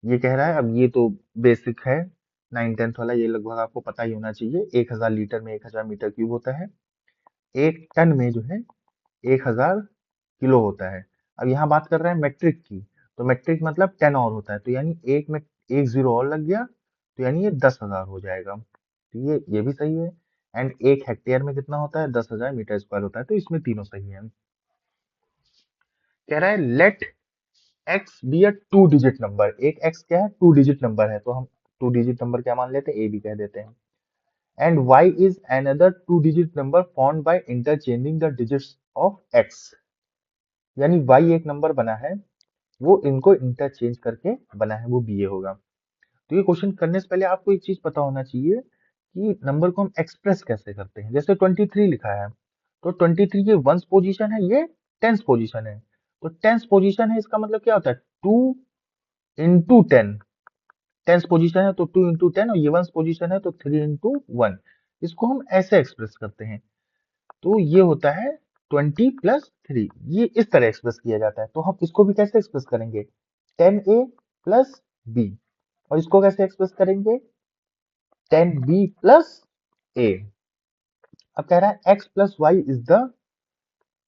ये कह रहा है, अब ये तो बेसिक है, 9 10th वाला, ये लगभग आपको पता ही होना चाहिए, 1000 लीटर में 1000 मीटर क्यूब होता है। एक टन में जो है 1000 किलो होता है। अब यहाँ बात कर रहे हैं मेट्रिक की, तो मेट्रिक मतलब 10 और होता है, तो यानी एक में एक जीरो और लग गया, तो यानी ये 10,000 हो जाएगा। तो ये भी सही है। एंड एक हेक्टेयर में कितना होता है? 10,000 मीटर स्क्वायर होता है, तो इसमें तीनों सही है। कह रहा है let X be a two digit number. एक एक्स क्या है? टू डिजिट नंबर है, तो हम टू डिजिट नंबर क्या मान लेते हैं? ए बी कह देते हैं। And Y is another two digit number formed by interchanging the digits of X. यानी वाई एक नंबर बना है, वो इनको इंटरचेंज करके बना है, वो बी ए होगा। तो ये क्वेश्चन करने से पहले आपको एक चीज पता होना चाहिए कि नंबर को हम एक्सप्रेस कैसे करते हैं। जैसे 23 लिखा है, तो 23 ये वंस पोजीशन है, ये टेंस पोजीशन है। तो टेंस पोजीशन है, इसका मतलब क्या होता है? 2 into 10। टेंस पोजीशन है तो 2 into 10, और ये वंस पोजीशन है तो 3 into 1। इसको हम ऐसे एक्सप्रेस करते हैं। तो ये होता है 20 + 3। ये इस तरह एक्सप्रेस किया जाता है। तो हम इसको भी कैसे एक्सप्रेस करेंगे? 10a + b। और इसको कैसे एक्सप्रेस करेंगे? 10b + a। अब कह रहा है x + y is the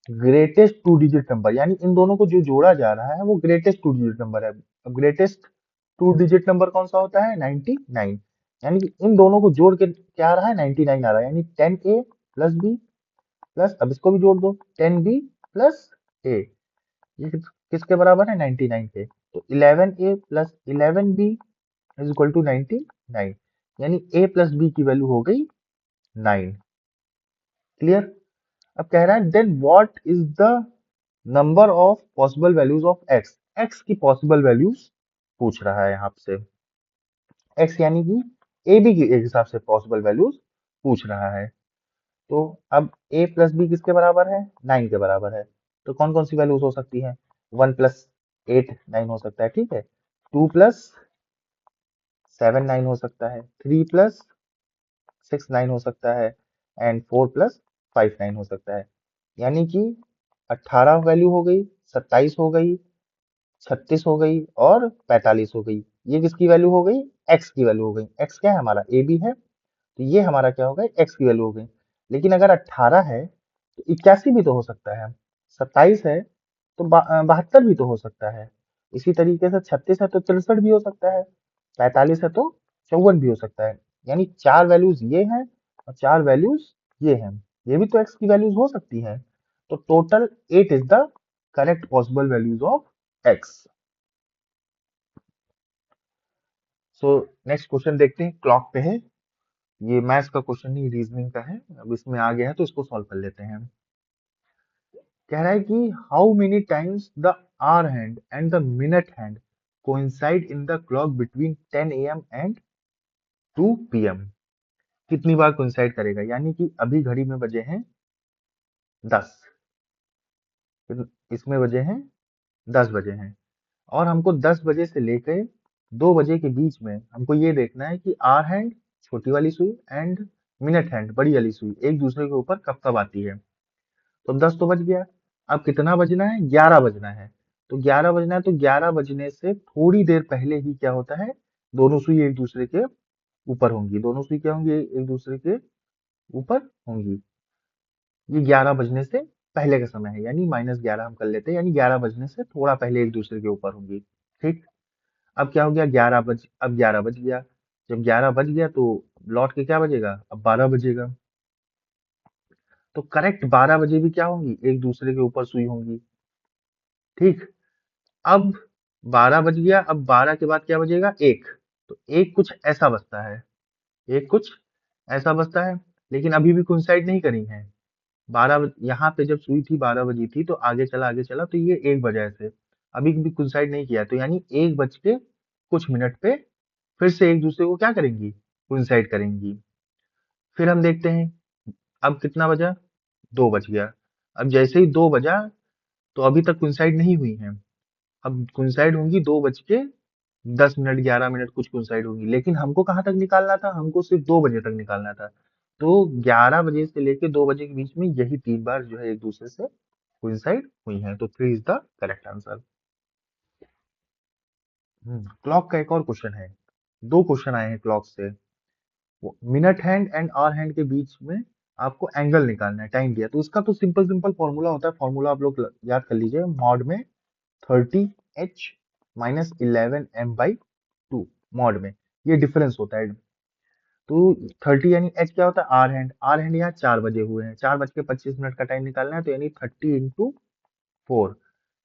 greatest two digit number, यानी इन दोनों को जो जोड़ा जा रहा है वो ग्रेटेस्ट टू डिजिट नंबर है। अब ग्रेटेस्ट टू डिजिट नंबर कौन सा होता है? 99। यानी कि इन दोनों को जोड़ के क्या आ रहा है? 99 आ रहा है। यानी 10a + b प्लस, अब इसको भी जोड़ दो, 10b + a। ये किसके बराबर है? 99 के। तो 11a + 11b is equal to 99। यानी a + b की वैल्यू हो गई 9। क्लियर? अब कह रहा है then what is the number of possible values of X. X की पॉसिबल वैल्यूज पूछ रहा है आपसे। एक्स यानी कि ए बी के हिसाब से पॉसिबल वैल्यूज पूछ रहा है। तो अब a + b किसके बराबर है? 9 के बराबर है। तो कौन कौन सी वैल्यूज हो सकती हैं? 1 + 8 9 हो सकता है, ठीक है। 2 + 7 9 हो सकता है। 3 + 6 9 हो सकता है। एंड 4 + 5 9 हो सकता है। यानी कि 18 वैल्यू हो गई, 27 हो गई, 36 हो गई और 45 हो गई। ये किसकी वैल्यू हो गई? एक्स की वैल्यू हो गई। एक्स क्या है हमारा? ए बी है, तो ये हमारा क्या हो गया? एक्स की वैल्यू हो गई। लेकिन अगर 18 है तो 81 भी तो हो सकता है। 27 है तो 72 भी तो हो सकता है। इसी तरीके से 36 है तो 63 भी हो सकता है। 45 है तो 54 भी हो सकता है। यानी चार वैल्यूज ये हैं और चार वैल्यूज ये हैं। ये भी तो एक्स की वैल्यूज हो सकती हैं। तो total 8 is the correct possible values of x. So next question देखते हैं, क्लॉक पे है। ये मैथ्स का क्वेश्चन नहीं, रीजनिंग का है। अब इसमें आ गया है तो इसको सॉल्व कर लेते हैं। कह रहा है कि how many times the hour hand and the minute hand coincide in the clock between 10 AM and 2 PM। कितनी बार कोइंसाइड करेगा? यानी कि अभी घड़ी में बजे हैं 10, फिर इसमें बजे हैं 10 बजे हैं, और हमको 10 बजे से लेकर 2 बजे के बीच में हमको ये देखना है कि आवर हैंड छोटी वाली सुई एंड मिनट हैंड बड़ी वाली सुई एक दूसरे के ऊपर कब कब आती है। तो 10 तो बज गया। अब कितना बजना है? 11 बजना है। तो 11 बजना है, तो 11 बजने से थोड़ी देर पहले ही क्या होता है? दोनों सुई एक दूसरे के ऊपर होंगी। दोनों सुई क्या होंगी? एक दूसरे के ऊपर होंगी। ये 11 बजने से पहले का समय है, यानी -11 हम कर लेते हैं, यानी 11 बजने से थोड़ा पहले एक दूसरे के ऊपर होंगी। ठीक। अब क्या हो गया? अब 11 बज गया। जब 11 बज गया तो लौट के क्या बजेगा? अब 12 बजेगा। तो करेक्ट 12 बजे भी क्या होंगी? एक दूसरे के ऊपर सुई होंगी। ठीक। अब 12 बज गया, अब 12 के बाद क्या बजेगा? एक। तो एक कुछ ऐसा बजता है, एक कुछ ऐसा बजता है। लेकिन अभी भी कोइंसाइड नहीं करी है। 12 यहाँ पे जब सुई थी 12 बजी थी, तो आगे चला तो ये 1 बजा ऐसे। अभी भी कोइंसाइड नहीं किया, तो यानी 1 बज के कुछ मिनट पे फिर से एक दूसरे को क्या करेंगी? कोइंसाइड करेंगी। फिर हम देखते हैं, अब कितना बजा? 2 बज गया। अब जैसे ही 2 बजा, तो अभी तक कोइंसाइड नहीं हुई है। अब कोइंसाइड होंगी 2 बज के 10 मिनट 11 मिनट कुछ कोइंसाइड होंगी। लेकिन हमको कहाँ तक निकालना था? हमको सिर्फ 2 बजे तक निकालना था। तो 11 बजे से लेके 2 बजे के बीच में यही 3 बार जो है एक दूसरे से कोइंसाइड हुई हैं। तो 3 is the correct answer. Clock का एक और क्वेश्चन है। दो क्वेश्चन आए हैं क्लॉक से। Minute hand and hour hand के बीच में आपको एंगल निकालना है, टाइम दिया, तो इसका तो सिंपल सिंपल फॉर्मूला होता है, फॉर्मूला आप लोग याद कर लीजिए, मॉड में 30h माइनस 11m/2, मॉड में ये डिफरेंस होता है। तो 30 यानी h क्या होता है, आर हैंड यहाँ 4 बजे हुए हैं, 4:25 का टाइम निकालना है, तो यानी 30 × 4,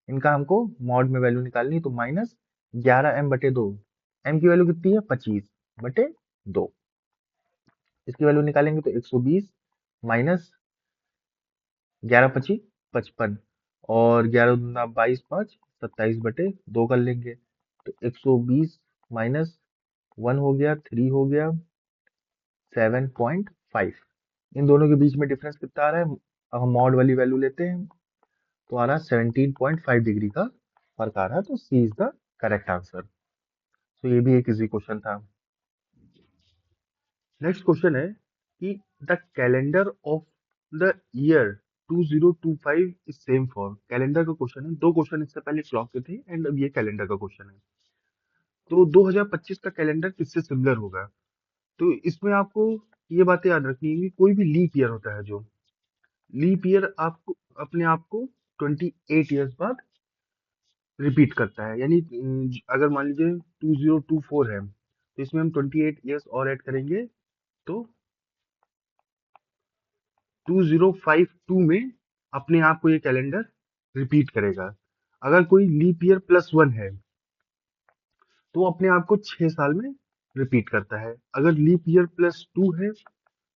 इनका हमको मॉड में वैल्यू निकालनी है, तो -11m/2, m की वैल्यू कितनी है 25/2, इसकी वैल्यू निकालेंगे तो 120 माइनस 11×25 = 55, और 11×2 = 22, 5 27/2 कर लेंगे, तो 120 -1 हो गया, 3 हो गया, 7.5, इन दोनों के बीच में डिफरेंस कितना आ रहा है, अब हम मॉड वाली वैल्यू लेते हैं, तो आ रहा 17.5 डिग्री का फर्क आ रहा है, तो C is the correct answer. तो ये भी एक इजी क्वेश्चन था। नेक्स्ट क्वेश्चन है कि the calendar of the year 2025 is same for, calendar का क्वेश्चन है, दो क्वेश्चन इससे पहले क्लॉक के थे एंड अब ये कैलेंडर का क्वेश्चन है। तो 2025 का कैलेंडर किससे सिमिलर होगा, तो इसमें आपको ये बातें याद रखनी है कि कोई भी लीप ईयर होता है, जो लीप ईयर आपको अपने आप को 28 ईयर्स बाद रिपीट करता है, यानी अगर मान लीजिए 2024 है, तो इसमें हम 28 ईयर्स और ऐड करेंगे, तो 2052 में अपने आप को ये कैलेंडर रिपीट करेगा। अगर कोई लीप ईयर +1 है, तो वो अपने आप को 6 साल में रिपीट करता है। अगर लीप ईयर +2 है,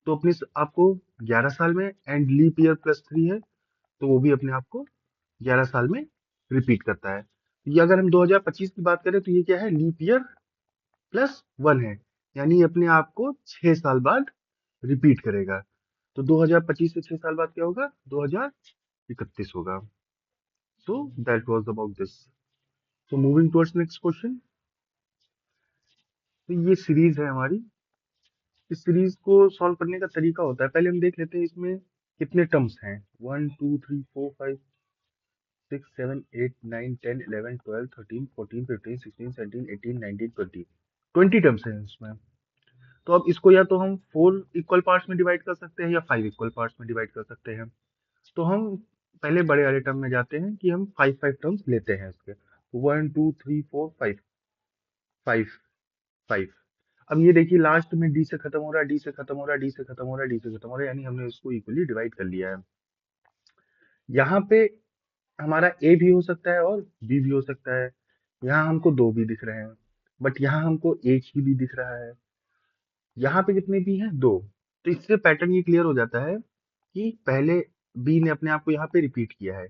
तो अपने आपको 11 साल में, एंड लीप ईयर +3 है, तो वो भी अपने आप को 11 साल में रिपीट करता है। ये अगर हम 2025 की बात करें, तो ये क्या है, लीप ईयर +1 है, यानी ये अपने आप को 6 साल बाद रिपीट करेगा। तो 2025 से 6 साल बाद क्या होगा, 2031 होगा। So that was about this. So moving towards next question. तो ये सीरीज है हमारी, इस सीरीज को सॉल्व करने का तरीका होता है, पहले हम देख लेते हैं इसमें कितने टर्म्स हैं, 1 2 3 4 5 6 7 8 9 10 11 12 13 14 15 16 17 18 19 20, 20 टर्म्स हैं इसमें। तो अब इसको या तो हम 4 इक्वल पार्ट्स में डिवाइड कर सकते हैं या 5 इक्वल पार्ट्स में डिवाइड कर सकते हैं। तो हम पहले बड़े वाले टर्म में जाते हैं कि हम 5 टर्म्स लेते हैं इसके, 1 2 3 4 5, 5 अब ये देखिए लास्ट में डी से खत्म हो रहा है, डी से खत्म हो रहा है, डी से खत्म हो रहा है, डी से खत्म हो रहा है, यानी हमने इसको इक्वली डिवाइड कर लिया है। यहाँ पे हमारा ए भी हो सकता है और बी भी हो सकता है, यहाँ हमको 2 भी दिख रहे हैं, बट यहाँ हमको एक ही भी दिख रहा है, यहाँ पे कितने बी हैं, 2। तो इससे पैटर्न ये क्लियर हो जाता है कि पहले बी ने अपने आप को यहाँ पे रिपीट किया है,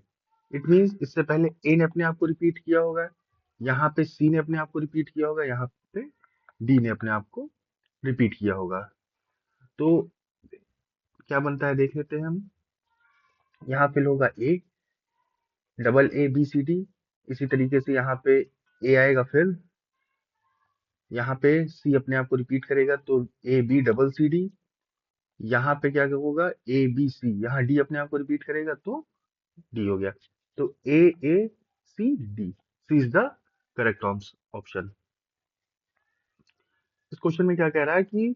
इट मीन्स इससे पहले ए ने अपने आप को रिपीट किया होगा, यहाँ पे सी ने अपने आप को रिपीट किया होगा, यहाँ पे डी ने अपने आप को रिपीट किया होगा। तो क्या बनता है देख लेते हैं हम, यहाँ पे होगा A, double A B C D, इसी तरीके से यहाँ पे ए आएगा, फिर यहाँ पे सी अपने आप को रिपीट करेगा, तो A B double C D, यहाँ पे क्या होगा, ए बी सी, यहाँ डी अपने आप को रिपीट करेगा, तो डी हो गया। तो A C D, C is the correct option. इस क्वेश्चन में क्या कह रहा है कि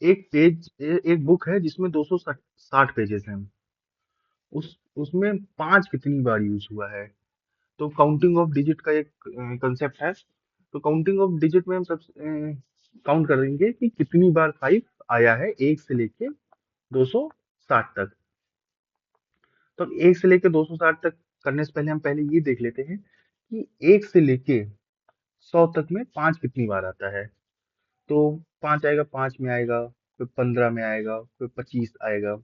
एक बुक है जिसमें 260 पेजेस हैं, उसमें 5 कितनी बार यूज हुआ है, तो काउंटिंग ऑफ डिजिट का एक कंसेप्ट है, तो काउंटिंग ऑफ डिजिट में हम सब काउंट करेंगे कि कितनी बार 5 आया है, 1 से लेके 260 तक। तो 1 से लेके 260 तक करने से पहले हम पहले ये देख लेते हैं कि 1 से लेके 100 तक में 5 कितनी बार आता है, तो 5 आएगा, 5 में आएगा, फिर 15 में आएगा, फिर 25 आएगा,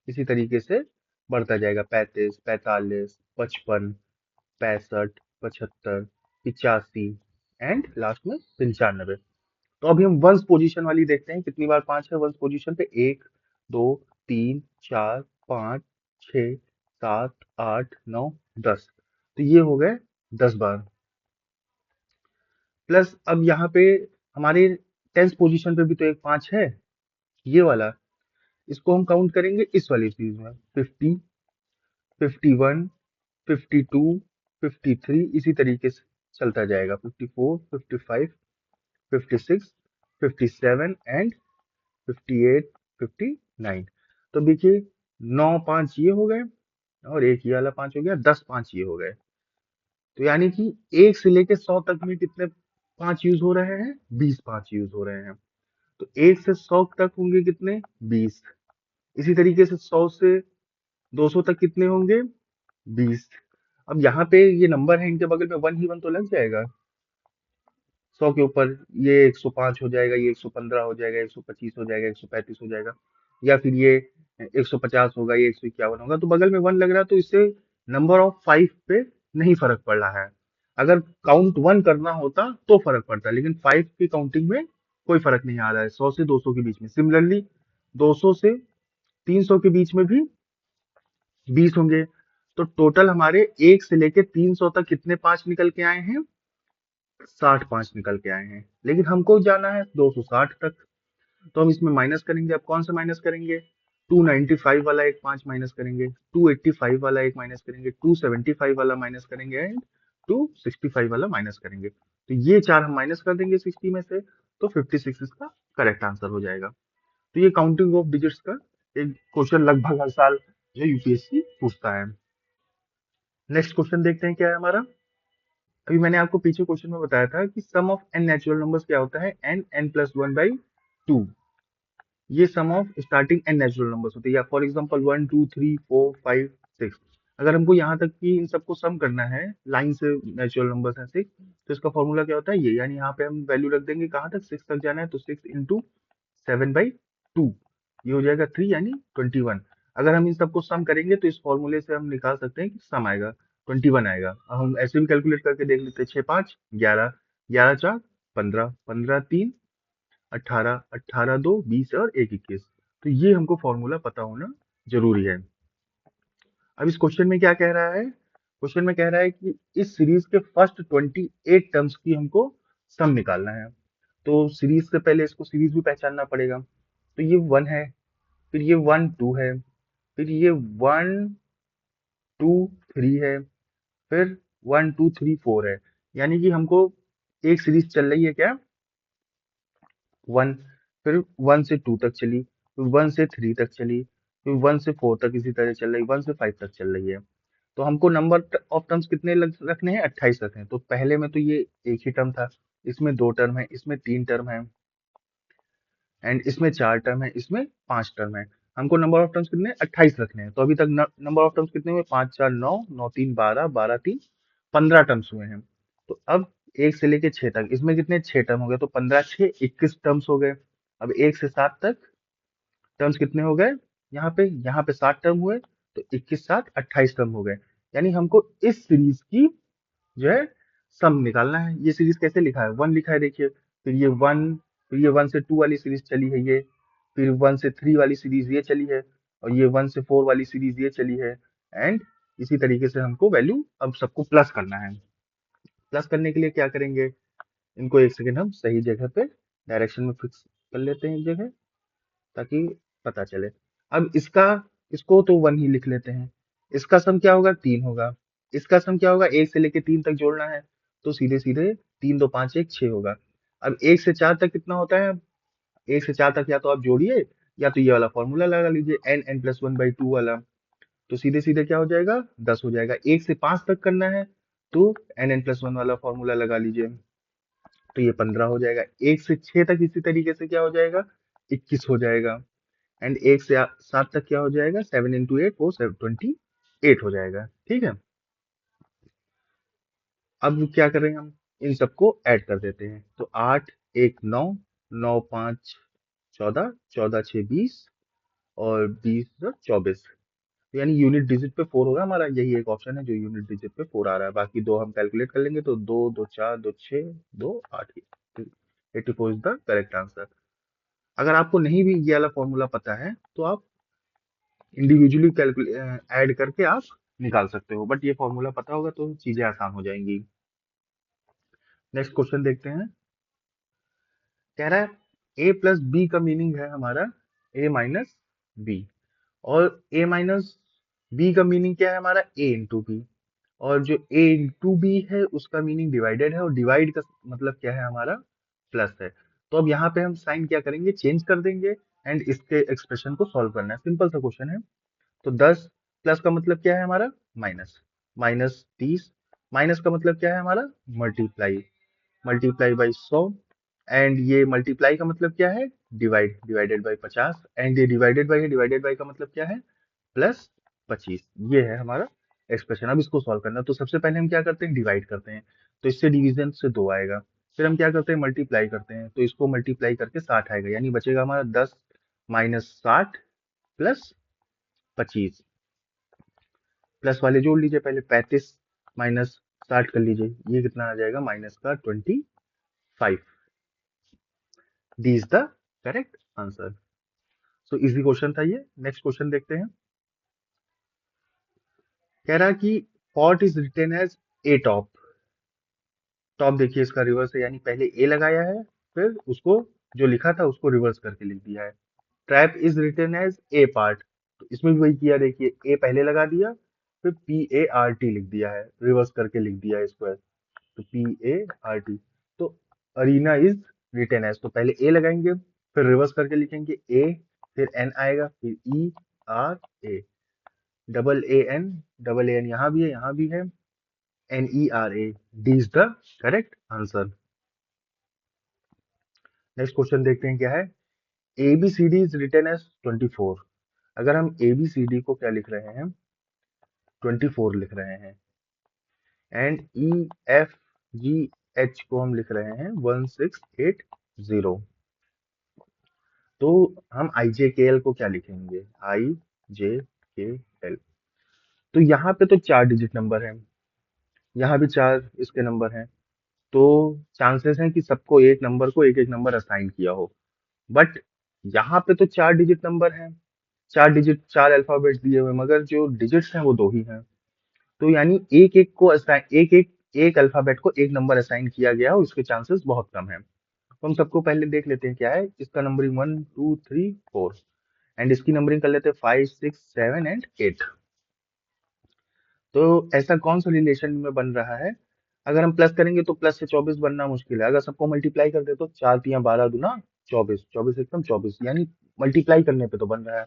इसी तरीके से बढ़ता जाएगा, 35 45 55 65 75 85 एंड लास्ट में 95। तो अभी हम वंस पोजीशन वाली देखते हैं, कितनी बार 5 है वंस पोजीशन पे, 1 2 3 4 5 6 7 8 9 10, तो ये हो गए 10 बार। प्लस अब यहाँ पे हमारे 10th पोजीशन पे भी तो एक 5 है, ये वाला, इसको हम काउंट करेंगे इस वाली चीज में, 50 51 52 53, इसी तरीके से चलता जाएगा, 54 55 56 57 एंड 58 59। तो देखिए 9 5 ये हो गए और एक ये वाला 5 हो गया, 10 5 ये हो गए। तो यानी कि 1 से लेके 100 तक में कितने 5 यूज हो रहे हैं? 20 5 यूज हो रहे हैं। तो 1 से 100 तक होंगे कितने? 20। इसी तरीके से 100 से 200 तक कितने होंगे? 20। अब यहाँ पे ये नंबर है, इनके बगल में 1 ही 1 तो लग जाएगा। 100 के ऊपर ये 105 हो जाएगा, ये 115 हो जाएगा, 125 हो जाएगा, 135 हो जाएगा, या फिर ये 150 होगा, ये 151 होगा। तो बगल में 1 लग रहा है, तो इससे नंबर ऑफ 5 पे नहीं फर्क पड़ रहा है। अगर काउंट 1 करना होता तो फर्क पड़ता, लेकिन 5 की काउंटिंग में कोई फर्क नहीं आ रहा है 100 से 200 के बीच में। सिमिलरली 200 से 300 के बीच में भी 20 होंगे। तो टोटल हमारे 1 से लेके 300 तक कितने 5 निकल के आए हैं? 60 5 निकल के आए हैं। लेकिन हमको जाना है 260 तक, तो हम इसमें माइनस करेंगे। अब कौन सा माइनस करेंगे? 295 वाला एक 5 माइनस करेंगे, 285 वाला एक माइनस करेंगे, 275 वाला माइनस करेंगे, एंड 265 वाला माइनस करेंगे। तो ये चार हम माइनस कर देंगे 60 में से, तो 56 इसका करेक्ट आंसर हो जाएगा। तो ये काउंटिंग ऑफ डिजिट्स का एक क्वेश्चन लगभग हर साल जो यूपीएससी पूछता है। नेक्स्ट क्वेश्चन देखते हैं क्या है हमारा। अभी मैंने आपको पीछे क्वेश्चन में बताया था कि sum of n natural numbers क्या होता है? N N plus one by two. ये sum of starting n natural numbers होते हैं, या फॉर एग्जांपल 1 2 3 4 5 6। अगर हमको यहाँ तक की इन सबको सम करना है, लाइन से नेचुरल नंबर्स हैं 6, तो इसका फॉर्मूला क्या होता है? ये, यानी यहाँ पे हम वैल्यू रख देंगे कहाँ तक? 6 तक जाना है, तो 6 इंटू 7/2, ये हो जाएगा 3 यानी 21। अगर हम इन सबको सम करेंगे तो इस फॉर्मूले से हम निकाल सकते हैं कि सम आएगा 21 आएगा। अब हम ऐसे भी कैलकुलेट करके देख लेते हैं। 6 5 11, 11 4 15, 15 3 18, 18 2 20 और 1 21। तो ये हमको फॉर्मूला पता होना जरूरी है। अब इस क्वेश्चन में क्या कह रहा है? क्वेश्चन में कह रहा है कि इस सीरीज के फर्स्ट 28 टर्म्स की हमको सम निकालना है। तो सीरीज से पहले इसको सीरीज भी पहचानना पड़ेगा। तो ये 1 है, फिर ये 1 2 है, फिर ये 1 2 3 है, फिर 1 2 3 4 है। यानी कि हमको एक सीरीज चल रही है क्या? 1, फिर 1 से 2 तक चली, फिर 1 से 3 तक चली, फिर 1 से 4 तक इसी तरह चल रही, 1 से 5 तक चल रही है। तो हमको नंबर ऑफ टर्म्स कितने रखने हैं? 28 रखने हैं। तो पहले में तो ये एक ही टर्म था, इसमें 2 टर्म है, इसमें 3 टर्म है, एंड इसमें 4 टर्म है, इसमें 5 टर्म है। हमको नंबर ऑफ टर्म्स कितने? 28 रखने हैं। तो अभी तक नंबर ऑफ टर्म्स कितने हुए? 5 4 9, 9 3 12, 12 3 15 टर्म्स हुए हैं। तो अब 1 से लेके 6 तक इसमें कितने? 6 टर्म हो गए, तो 15 6 21 टर्म्स हो गए। अब 1 से 7 तक टर्म्स कितने हो गए? यहाँ पे 7 टर्म हुए, तो 21 7 28 टर्म हो गए। यानी हमको इस सीरीज की जो है सम निकालना है। ये सीरीज कैसे लिखा है? 1 लिखा है देखिए, फिर ये 1, फिर ये 1 से 2 वाली सीरीज चली है ये, फिर 1 से 3 वाली सीरीज ये चली है, और ये 1 से 4 वाली सीरीज ये चली है। एंड इसी तरीके से हमको वैल्यू अब सबको प्लस करना है। प्लस करने के लिए क्या करेंगे? इनको एक सेकेंड हम सही जगह पे डायरेक्शन में फिक्स कर लेते हैं एक जगह, ताकि पता चले। अब इसको तो 1 ही लिख लेते हैं। इसका सम क्या होगा? 3 होगा। इसका सम क्या होगा? 1 से लेके 3 तक जोड़ना है, तो सीधे सीधे 3 2 5 1 6 होगा। अब 1 से 4 तक कितना होता है? 1 से 4 तक या तो आप जोड़िए, या तो ये वाला फॉर्मूला लगा लीजिए, N N plus one by two वाला। तो सीधे सीधे क्या हो जाएगा? 10 हो जाएगा। 1 से 5 तक करना है, तो एन एन प्लस वन वाला फॉर्मूला लगा लीजिए, तो ये 15 हो जाएगा। 1 से 6 तक इसी तरीके से क्या हो जाएगा? 21 हो जाएगा। एंड 1 से 7 तक क्या हो जाएगा? 7 इंटू 8 वो 28 हो जाएगा। ठीक है। अब क्या कर रहे हैं हम? इन सबको ऐड कर देते हैं। तो 8 1 9, 9 5 14, 14 6 20, और 20 24। यानी यूनिट डिजिट पे 4 होगा हमारा। यही एक ऑप्शन है जो यूनिट डिजिट पे 4 आ रहा है। बाकी दो हम कैलकुलेट कर लेंगे, तो 2 2 4 2 6 2 8, 84 इज द करेक्ट आंसर। अगर आपको नहीं भी ये वाला फॉर्मूला पता है, तो आप इंडिविजुअली ऐड करके आप निकाल सकते हो, बट ये फॉर्मूला पता होगा तो चीजें आसान हो जाएंगी। नेक्स्ट क्वेश्चन देखते हैं। कह रहा है ए प्लस बी का मीनिंग है हमारा ए माइनस बी, और ए माइनस बी का मीनिंग क्या है हमारा? ए इंटू बी। और जो ए इंटू बी है उसका मीनिंग डिवाइडेड है, और डिवाइड का मतलब क्या है हमारा? प्लस है। तो अब यहाँ पे हम साइन क्या करेंगे? चेंज कर देंगे, एंड इसके एक्सप्रेशन को सॉल्व करना है। सिंपल सा क्वेश्चन है। तो 10 प्लस का मतलब क्या है हमारा? माइनस। माइनस 30 माइनस का मतलब क्या है हमारा? मल्टीप्लाई। मल्टीप्लाई बाई 100 एंड ये मल्टीप्लाई का मतलब क्या है? डिवाइड। डिवाइडेड बाई 50 एंड ये डिवाइडेड बाई का मतलब क्या है? प्लस 25। ये है हमारा एक्सप्रेशन। अब इसको सॉल्व करना है। तो सबसे पहले हम क्या करते हैं? डिवाइड करते हैं। तो इससे डिवीजन से 2 आएगा। फिर हम क्या करते हैं? मल्टीप्लाई करते हैं। तो इसको मल्टीप्लाई करके 60 आएगा, यानी बचेगा हमारा 10 माइनस 60 प्लस 25। प्लस वाले जोड़ लीजिए पहले, 35 माइनस 60 कर लीजिए, ये कितना आ जाएगा? माइनस का 25। D is the correct answer. So easy question था ये। नेक्स्ट क्वेश्चन देखते हैं। कह रहा कि pot is written as a top. Top देखिए इसका रिवर्स है, यानी पहले ए लगाया है, फिर उसको जो लिखा था उसको रिवर्स करके लिख दिया है। Trap is written as a part. तो इसमें भी वही किया, देखिए ए पहले लगा दिया, फिर PART लिख दिया है, रिवर्स करके लिख दिया है स्क्वायर। तो PART। तो अरीना इज रिटेन एज, तो पहले ए लगाएंगे, फिर रिवर्स करके लिखेंगे ए, फिर एन आएगा, फिर ERA। डबल ए एन यहाँ भी है, यहाँ भी है, NERA। D is the correct answer. Next question देखते हैं क्या है। ABCD is written as 24। अगर हम ABCD को क्या लिख रहे हैं? 24 लिख रहे हैं। एंड EFGH को हम लिख रहे हैं 1680। तो हम IJKL को क्या लिखेंगे? IJKL। तो यहाँ पे तो 4 डिजिट नंबर है, यहाँ भी 4 इसके नंबर हैं। तो चांसेस हैं कि सबको एक नंबर को एक एक नंबर असाइन किया हो। बट यहाँ पे तो 4 डिजिट नंबर हैं, 4 डिजिट, 4 अल्फाबेट्स दिए हुए, मगर जो डिजिट्स हैं वो 2 ही हैं। तो यानी एक एक को असाइन, एक अल्फाबेट को एक नंबर असाइन किया गया और उसके चांसेस बहुत कम है। तो हम सबको पहले देख लेते हैं क्या है इसका नंबरिंग। 1 2 3 4 एंड इसकी नंबरिंग कर लेते हैं 5 6 7 एंड 8। तो ऐसा कौन सा रिलेशन में बन रहा है? अगर हम प्लस करेंगे तो प्लस से 24 बनना मुश्किल है। अगर सबको मल्टीप्लाई कर दे तो 4 तिया 12 दूना 24, 24 एकदम 24, यानी मल्टीप्लाई करने पे तो बन रहा है।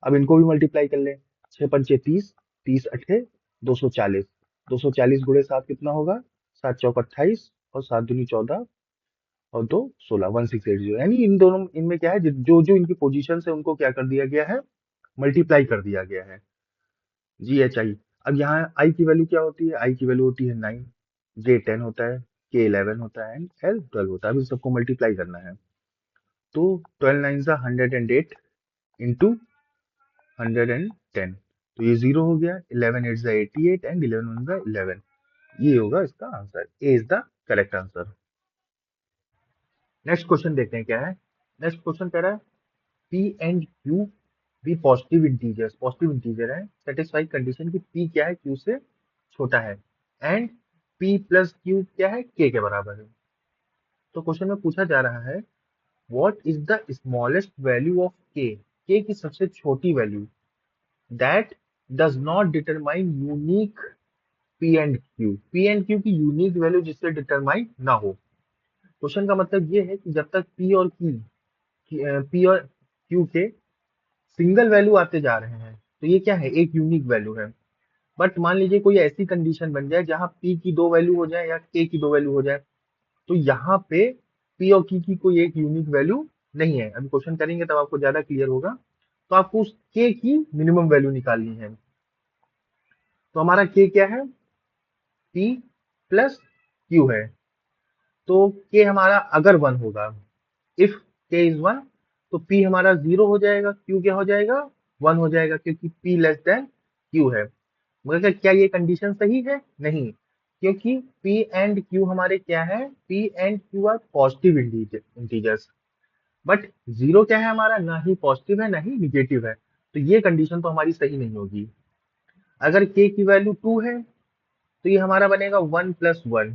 अब इनको भी मल्टीप्लाई कर ले। 6 पंचे 30, 30 अठे 240, 240 गुणे 7 कितना होगा? 7 चौक 28 और 7 दूनी 14 और 2 16, 1680। यानी इन दोनों, इनमें क्या है, जो जो इनकी पोजीशन है उनको क्या कर दिया गया है? मल्टीप्लाई कर दिया गया है। GHI। अब यहाँ आई की वैल्यू क्या होती है? आई की वैल्यू होती है 9, J 10 होता है, K 11 होता है एंड L 12 होता है। अब इन सबको मल्टीप्लाई करना है। तो 12 9 108 इंटू 110। तो ये 0 हो गया। 11 8 88 एंड 11 1 11। ये होगा इसका answer. A is the correct answer. Next question देखते हैं क्या है। नेक्स्ट क्वेश्चन कह रहा है P एंड Q भी पॉजिटिव इंटीजर्स, पॉजिटिव इंटीजर है, सेटिस्फाई कंडीशन की P क्या है? Q से छोटा है एंड P प्लस Q क्या है? K के बराबर है। तो क्वेश्चन में पूछा जा रहा है what is the smallest value of K। K की सबसे छोटी value that does not determine unique P and Q। P and Q की यूनिक वैल्यू जिससे डिटरमाइन ना हो। क्वेश्चन का मतलब ये है कि जब तक P और Q के सिंगल वैल्यू आते जा रहे हैं तो ये क्या है? एक यूनिक वैल्यू है। बट मान लीजिए कोई ऐसी कंडीशन बन जाए जहां P की 2 वैल्यू हो जाए या K की 2 वैल्यू हो जाए, तो यहाँ पे P और Q की कोई एक यूनिक वैल्यू नहीं है। अभी क्वेश्चन करेंगे तब आपको ज्यादा क्लियर होगा। तो आपको उस K की मिनिमम वैल्यू निकालनी है। तो हमारा K क्या है? P प्लस Q है। तो K हमारा अगर 1 होगा, इफ K इज 1, तो P हमारा 0 हो जाएगा, Q क्या हो जाएगा? 1 हो जाएगा, क्योंकि P लेस देन Q है। मगर क्या ये कंडीशन सही है? नहीं, क्योंकि P एंड Q हमारे क्या है? P and Q are positive integers. But 0 क्या है हमारा? ना ही पॉजिटिव है ना ही निगेटिव है। तो ये कंडीशन तो हमारी सही नहीं होगी। अगर K की वैल्यू 2 है तो ये हमारा बनेगा 1 प्लस 1।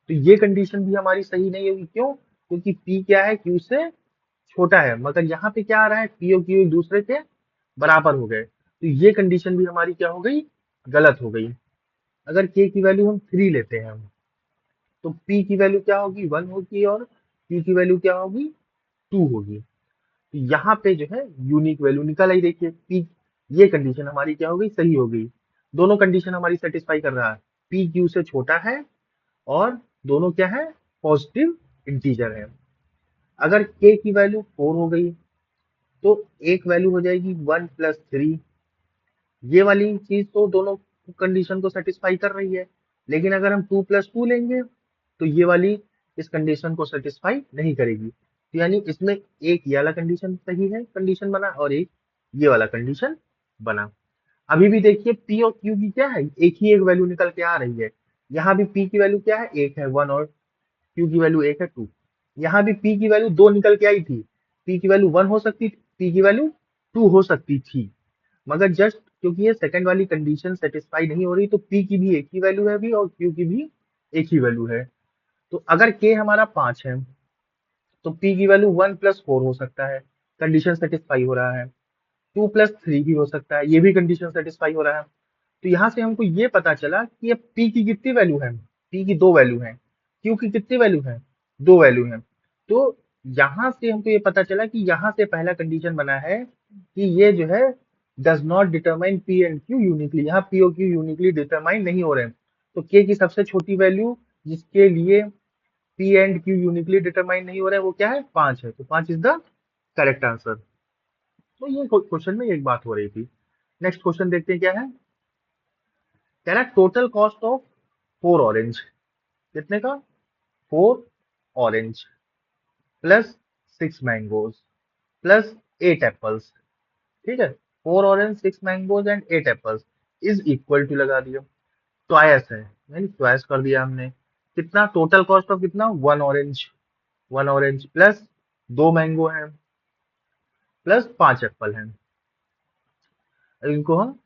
तो ये कंडीशन भी हमारी सही नहीं होगी। क्यों? क्योंकि P क्या है? Q से छोटा है। मगर यहाँ पे क्या आ रहा है? P और Q एक दूसरे के बराबर हो गए। तो ये कंडीशन भी हमारी क्या हो गई? गलत हो गई। अगर K की वैल्यू हम 3 लेते हैं तो P की वैल्यू क्या होगी? 1 होगी और Q की वैल्यू क्या होगी? 2 होगी। तो यहाँ पे जो है यूनिक वैल्यू निकल आई। देखिए पी, ये कंडीशन हमारी क्या हो गई, सही हो गई। दोनों कंडीशन हमारी सेटिस्फाई कर रहा है, पी क्यू से छोटा है और दोनों क्या है, पॉजिटिव इंटीजर है। अगर के की वैल्यू 4 हो गई तो एक वैल्यू हो जाएगी 1+3। ये वाली चीज तो दोनों कंडीशन को सेटिस्फाई कर रही है, लेकिन अगर हम 2+2 लेंगे तो ये वाली इस कंडीशन को सेटिस्फाई नहीं करेगी। तो यानी इसमें एक ये वाला कंडीशन सही है, कंडीशन बना, और एक ये वाला कंडीशन बना। अभी भी देखिए पी और क्यू की क्या है, एक ही एक वैल्यू निकल के आ रही है। यहाँ भी पी की वैल्यू क्या है, एक है 1, और क्यू की वैल्यू एक है 2। यहाँ भी पी की वैल्यू 2 निकल के आई थी, पी की वैल्यू 1 हो सकती थी, पी की वैल्यू 2 हो सकती थी, मगर जस्ट क्योंकि ये सेकंड वाली कंडीशन सेटिस्फाई नहीं हो रही, तो पी की भी एक ही वैल्यू है अभी और क्यू की भी एक ही वैल्यू है। तो अगर के हमारा 5 है तो पी की वैल्यू 1+4 हो सकता है, कंडीशन सेटिस्फाई हो रहा है। 2+3 भी हो सकता है, ये भी कंडीशन सेटिस्फाई हो रहा है। तो यहाँ से हमको ये पता चला कि ये पी की कितनी वैल्यू है, पी की 2 वैल्यू है, क्यू की कितनी वैल्यू है, 2 वैल्यू है। तो यहाँ से हमको ये पता चला कि यहाँ से पहला कंडीशन बना है कि ये जो है does not determine P and Q uniquely, यहाँ पी और क्यू यूनिकली डिटरमाइन नहीं हो रहे हैं। तो के की सबसे छोटी वैल्यू जिसके लिए P and Q uniquely determine नहीं हो रहा है वो क्या है, 5 है। तो 5 इज द करेक्ट आंसर। तो ये क्वेश्चन में एक बात हो रही थी। नेक्स्ट क्वेश्चन देखते हैं क्या है। कह रहा है टोटल कॉस्ट ऑफ 4 ऑरेंज, कितने का, 4 orange plus 6 mangoes plus 8 apples, ठीक है। 4 orange, 6 mangoes and 8 apples is equal to लगा दिया, ट्वाइस है, यानी ट्वाइस कर दिया हमने। कितना टोटल कॉस्ट ऑफ कितना, 1 ऑरेंज प्लस 2 मैंगो है प्लस 5 एप्पल है। अब इनको हम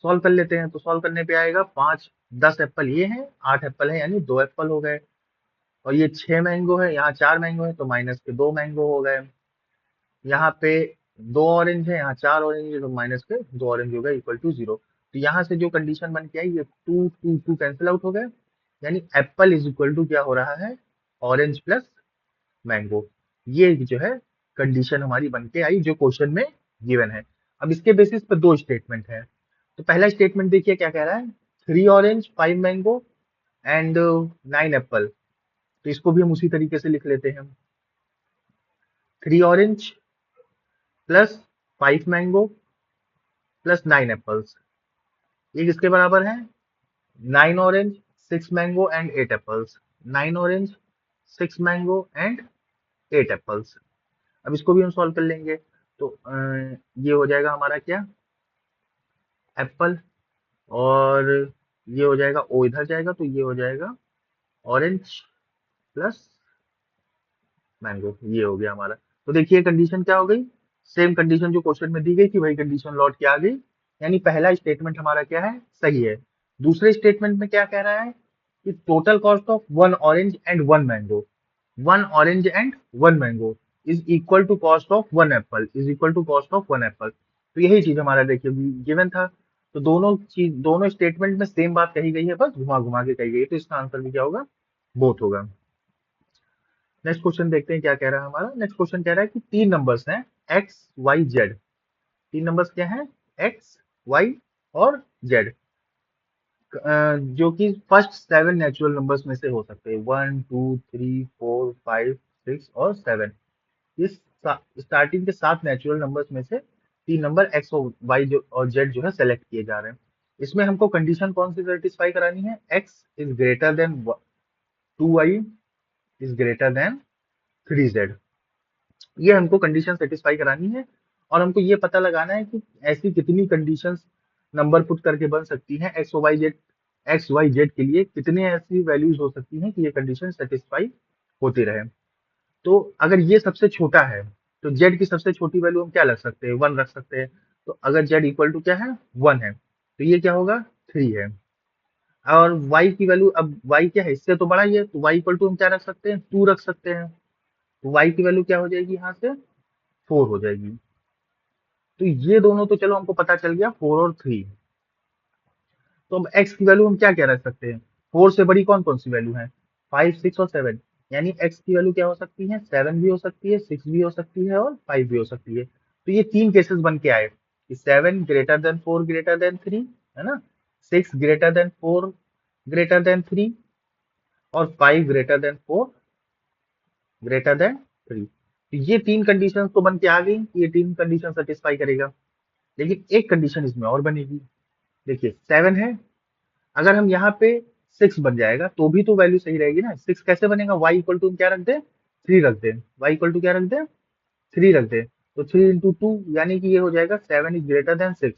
सॉल्व कर लेते हैं, तो सॉल्व करने पे आएगा 5, 10 एप्पल ये है, 8 एप्पल है, यानी 2 एप्पल हो गए। और ये 6 मैंगो है, यहाँ 4 मैंगो है, तो माइनस के 2 मैंगो हो गए। यहाँ पे 2 ऑरेंज है, यहाँ 4 ऑरेंज है, तो माइनस के 2 ऑरेंज हो गए, इक्वल टू 0। तो यहाँ से जो कंडीशन बन के आई, ये 2 2 2 कैंसिल आउट हो गए, यानी एप्पल इज इक्वल टू क्या हो रहा है, ऑरेंज प्लस मैंगो। ये जो है कंडीशन हमारी बन के आई जो क्वेश्चन में गिवन है। अब इसके बेसिस पर दो स्टेटमेंट है। तो पहला स्टेटमेंट देखिए क्या कह रहा है, 3 ऑरेंज 5 मैंगो एंड 9 एप्पल। तो इसको भी हम उसी तरीके से लिख लेते हैं, 3 orange plus 5 mango plus 9 apples, ये किसके बराबर है, 9 orange 6 mango and 8 apples, 9 orange 6 mango and 8 apples. अब इसको भी हम सॉल्व कर लेंगे, तो ये हो जाएगा हमारा क्या, एप्पल, और ये हो जाएगा ओ इधर जाएगा, तो ये हो जाएगा ऑरेंज प्लस मैंगो, ये हो गया हमारा। तो देखिए कंडीशन क्या हो गई, सेम कंडीशन जो क्वेश्चन में दी गई थी वही कंडीशन लौट के आ गई, यानी पहला स्टेटमेंट हमारा क्या है, सही है। दूसरे स्टेटमेंट में क्या कह रहा है कि total cost of 1 orange and 1 mango, 1 orange and 1 mango is equal to cost of 1 apple, is equal to cost of 1 apple. तो यही चीज हमारा देखिए गिवन था। तो दोनों चीज, दोनों स्टेटमेंट में सेम बात कही गई है, बस घुमा घुमा के कही गई है, तो इसका आंसर भी क्या होगा, बोथ होगा। नेक्स्ट क्वेश्चन देखते हैं क्या कह रहा है हमारा। नेक्स्ट क्वेश्चन कह रहा है कि 3 नंबर्स हैं एक्स वाई जेड, 3 नंबर्स क्या हैं, एक्स वाई और जेड, जो कि फर्स्ट 7 नेचुरल नंबर्स में से हो सकते हैं, 1 2 3 4 5 6 और 7। इस स्टार्टिंग के 7 नेचुरल नंबर्स में से 3 नंबर एक्स और वाई जो और जेड जो है सेलेक्ट किए जा रहे हैं। इसमें हमको कंडीशन कौन सी सेटिस्फाई करानी है, X is greater than 2 Y is greater than 3 Z, ये हमको कंडीशन सेटिस्फाई करानी है। और हमको ये पता लगाना है कि ऐसी कितनी कंडीशंस नंबर पुट करके बन सकती हैं, एक्स वाई जेड के लिए कितने ऐसी वैल्यूज हो सकती हैं कि ये कंडीशन सेटिस्फाई होती रहे। तो अगर ये सबसे छोटा है तो जेड की सबसे छोटी वैल्यू हम क्या रख सकते हैं, 1 रख सकते हैं। तो अगर जेड इक्वल टू क्या है, 1 है, तो ये क्या होगा, 3 है। और y की वैल्यू, अब y क्या है, इससे तो बड़ा ही है, तो y इक्वल टू हम क्या रख सकते हैं, 2 रख सकते हैं। तो y की वैल्यू क्या हो जाएगी, यहाँ से 4 हो जाएगी। तो ये दोनों तो चलो हमको पता चल गया, 4 और 3। तो अब x की वैल्यू हम क्या क्या रख सकते हैं, 4 से बड़ी कौन कौन सी वैल्यू है, 5 6 और 7, यानी x की वैल्यू क्या हो सकती है, 7 भी हो सकती है, 6 भी हो सकती है और 5 भी हो सकती है। तो ये तीन केसेस बन के आए कि 7 ग्रेटर देन 4 ग्रेटर देन 3, है ना, 6 ग्रेटर देन 4 ग्रेटर देन 3 और 5 ग्रेटर देन 4 ग्रेटर देन 3। तो ये तीन कंडीशन तो बन के आ गई कि ये तीन कंडीशन सेटिस्फाई करेगा। लेकिन एक कंडीशन इसमें और बनेगी। देखिए 7 है, अगर हम यहाँ पे 6 बन जाएगा तो भी तो वैल्यू सही रहेगी ना। 6 कैसे बनेगा, y इक्वल टू क्या रख दे, 3 रख दे, y इक्वल टू क्या रख दे, 3 रख दे। तो 3 इंटू टू यानी कि ये हो जाएगा 7 इज ग्रेटर देन 6।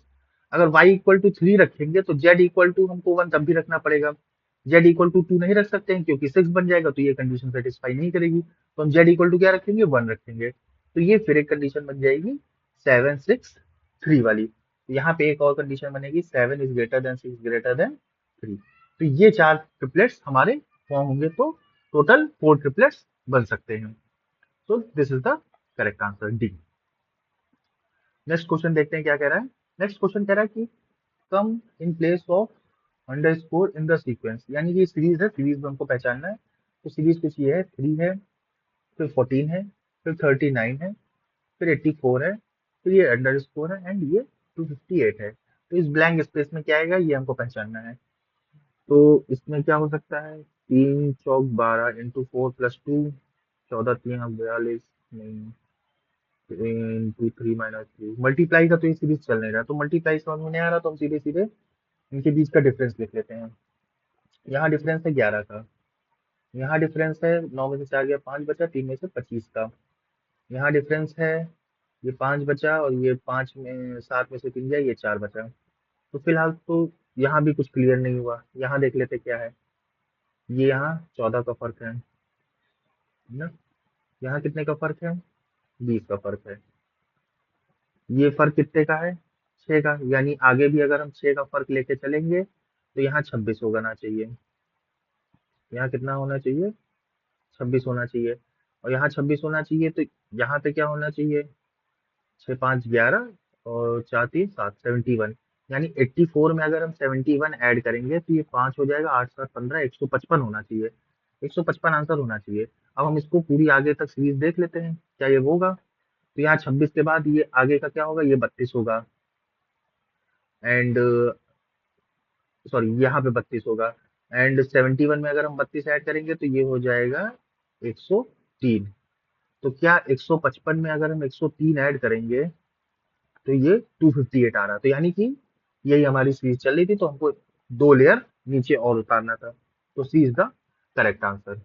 अगर y इक्वल टू 3 रखेंगे तो z इक्वल टू हमको 1 तब भी रखना पड़ेगा। z इक्वल टू 2 नहीं रख सकते हैं क्योंकि 6 बन जाएगा तो ये कंडीशन सेटिस्फाई नहीं करेगी। तो हम z इक्वल टू क्या रखेंगे, 1 रखेंगे। तो ये फिर एक कंडीशन बन जाएगी 7 6 3 वाली। तो यहाँ पे एक और कंडीशन बनेगी 7 is greater then 6 greater than 3। तो ये चार ट्रिपलेट्स हमारे फॉर्म होंगे तो टोटल 4 ट्रिपलेट्स बन सकते हैं। So this is the correct answer, D. Next question देखते हैं क्या कह रहा है। नेक्स्ट क्वेश्चन कह रहा है कि come in place of underscore in the sequence, यानी कि सीरीज है, सीरीज में हमको पहचानना है। तो सीरीज कुछ ये है, 3 है, फिर 14 है, फिर 39 है, फिर 84 है, फिर ये अंडरस्कोर है एंड ये 258 है। तो इस ब्लैंक स्पेस में क्या आएगा ये हमको पहचानना है। तो इसमें क्या हो सकता है, 3 चौक 12 इंटू 4 + 2, 14 3 42, नहीं, इंटू 3 - 3 मल्टीप्लाई का तो ये सीरीज चल नहीं रहा, तो मल्टीप्लाई समझ में नहीं आ रहा, तो हम सीधे सीधे इनके बीच का डिफरेंस लिख लेते हैं। यहाँ डिफरेंस है 11 का, यहाँ डिफरेंस है 9 में से 4 गया 5 बचा, 3 में से 25 का। यहाँ डिफरेंस है ये 5 बचा और ये 5 में 7 में से 3 गया, ये 4 बचा। तो फिलहाल तो यहाँ भी कुछ क्लियर नहीं हुआ। यहाँ देख लेते क्या है, ये यहाँ 14 का फर्क है ना, यहाँ कितने का फर्क है, 20 का फर्क है। ये फर्क कितने का है, 6 का, यानी आगे भी अगर हम 6 का फर्क लेके चलेंगे तो यहाँ 26 होना चाहिए। यहाँ कितना होना चाहिए, 26 होना चाहिए। और यहाँ 26 होना चाहिए तो यहाँ पे क्या होना चाहिए, 6 5 11 और 4 3 7, 71। यानी 84 में अगर हम 71 ऐड करेंगे तो ये 5 हो जाएगा, 8 7 15, 155 होना चाहिए। 155 आंसर होना चाहिए। अब हम इसको पूरी आगे तक सीरीज देख लेते हैं क्या ये होगा। तो यहाँ 26 के बाद ये आगे का क्या होगा, ये 32 होगा एंड सॉरी यहाँ पे 32 होगा। एंड 71 में अगर हम 32 ऐड करेंगे तो ये हो जाएगा 103। तो क्या 155 में अगर हम 103 ऐड करेंगे तो ये 258 आ रहा। तो यानी कि यही हमारी सीरीज चल रही थी, तो हमको 2 लेयर नीचे और उतारना था। तो C is the correct answer,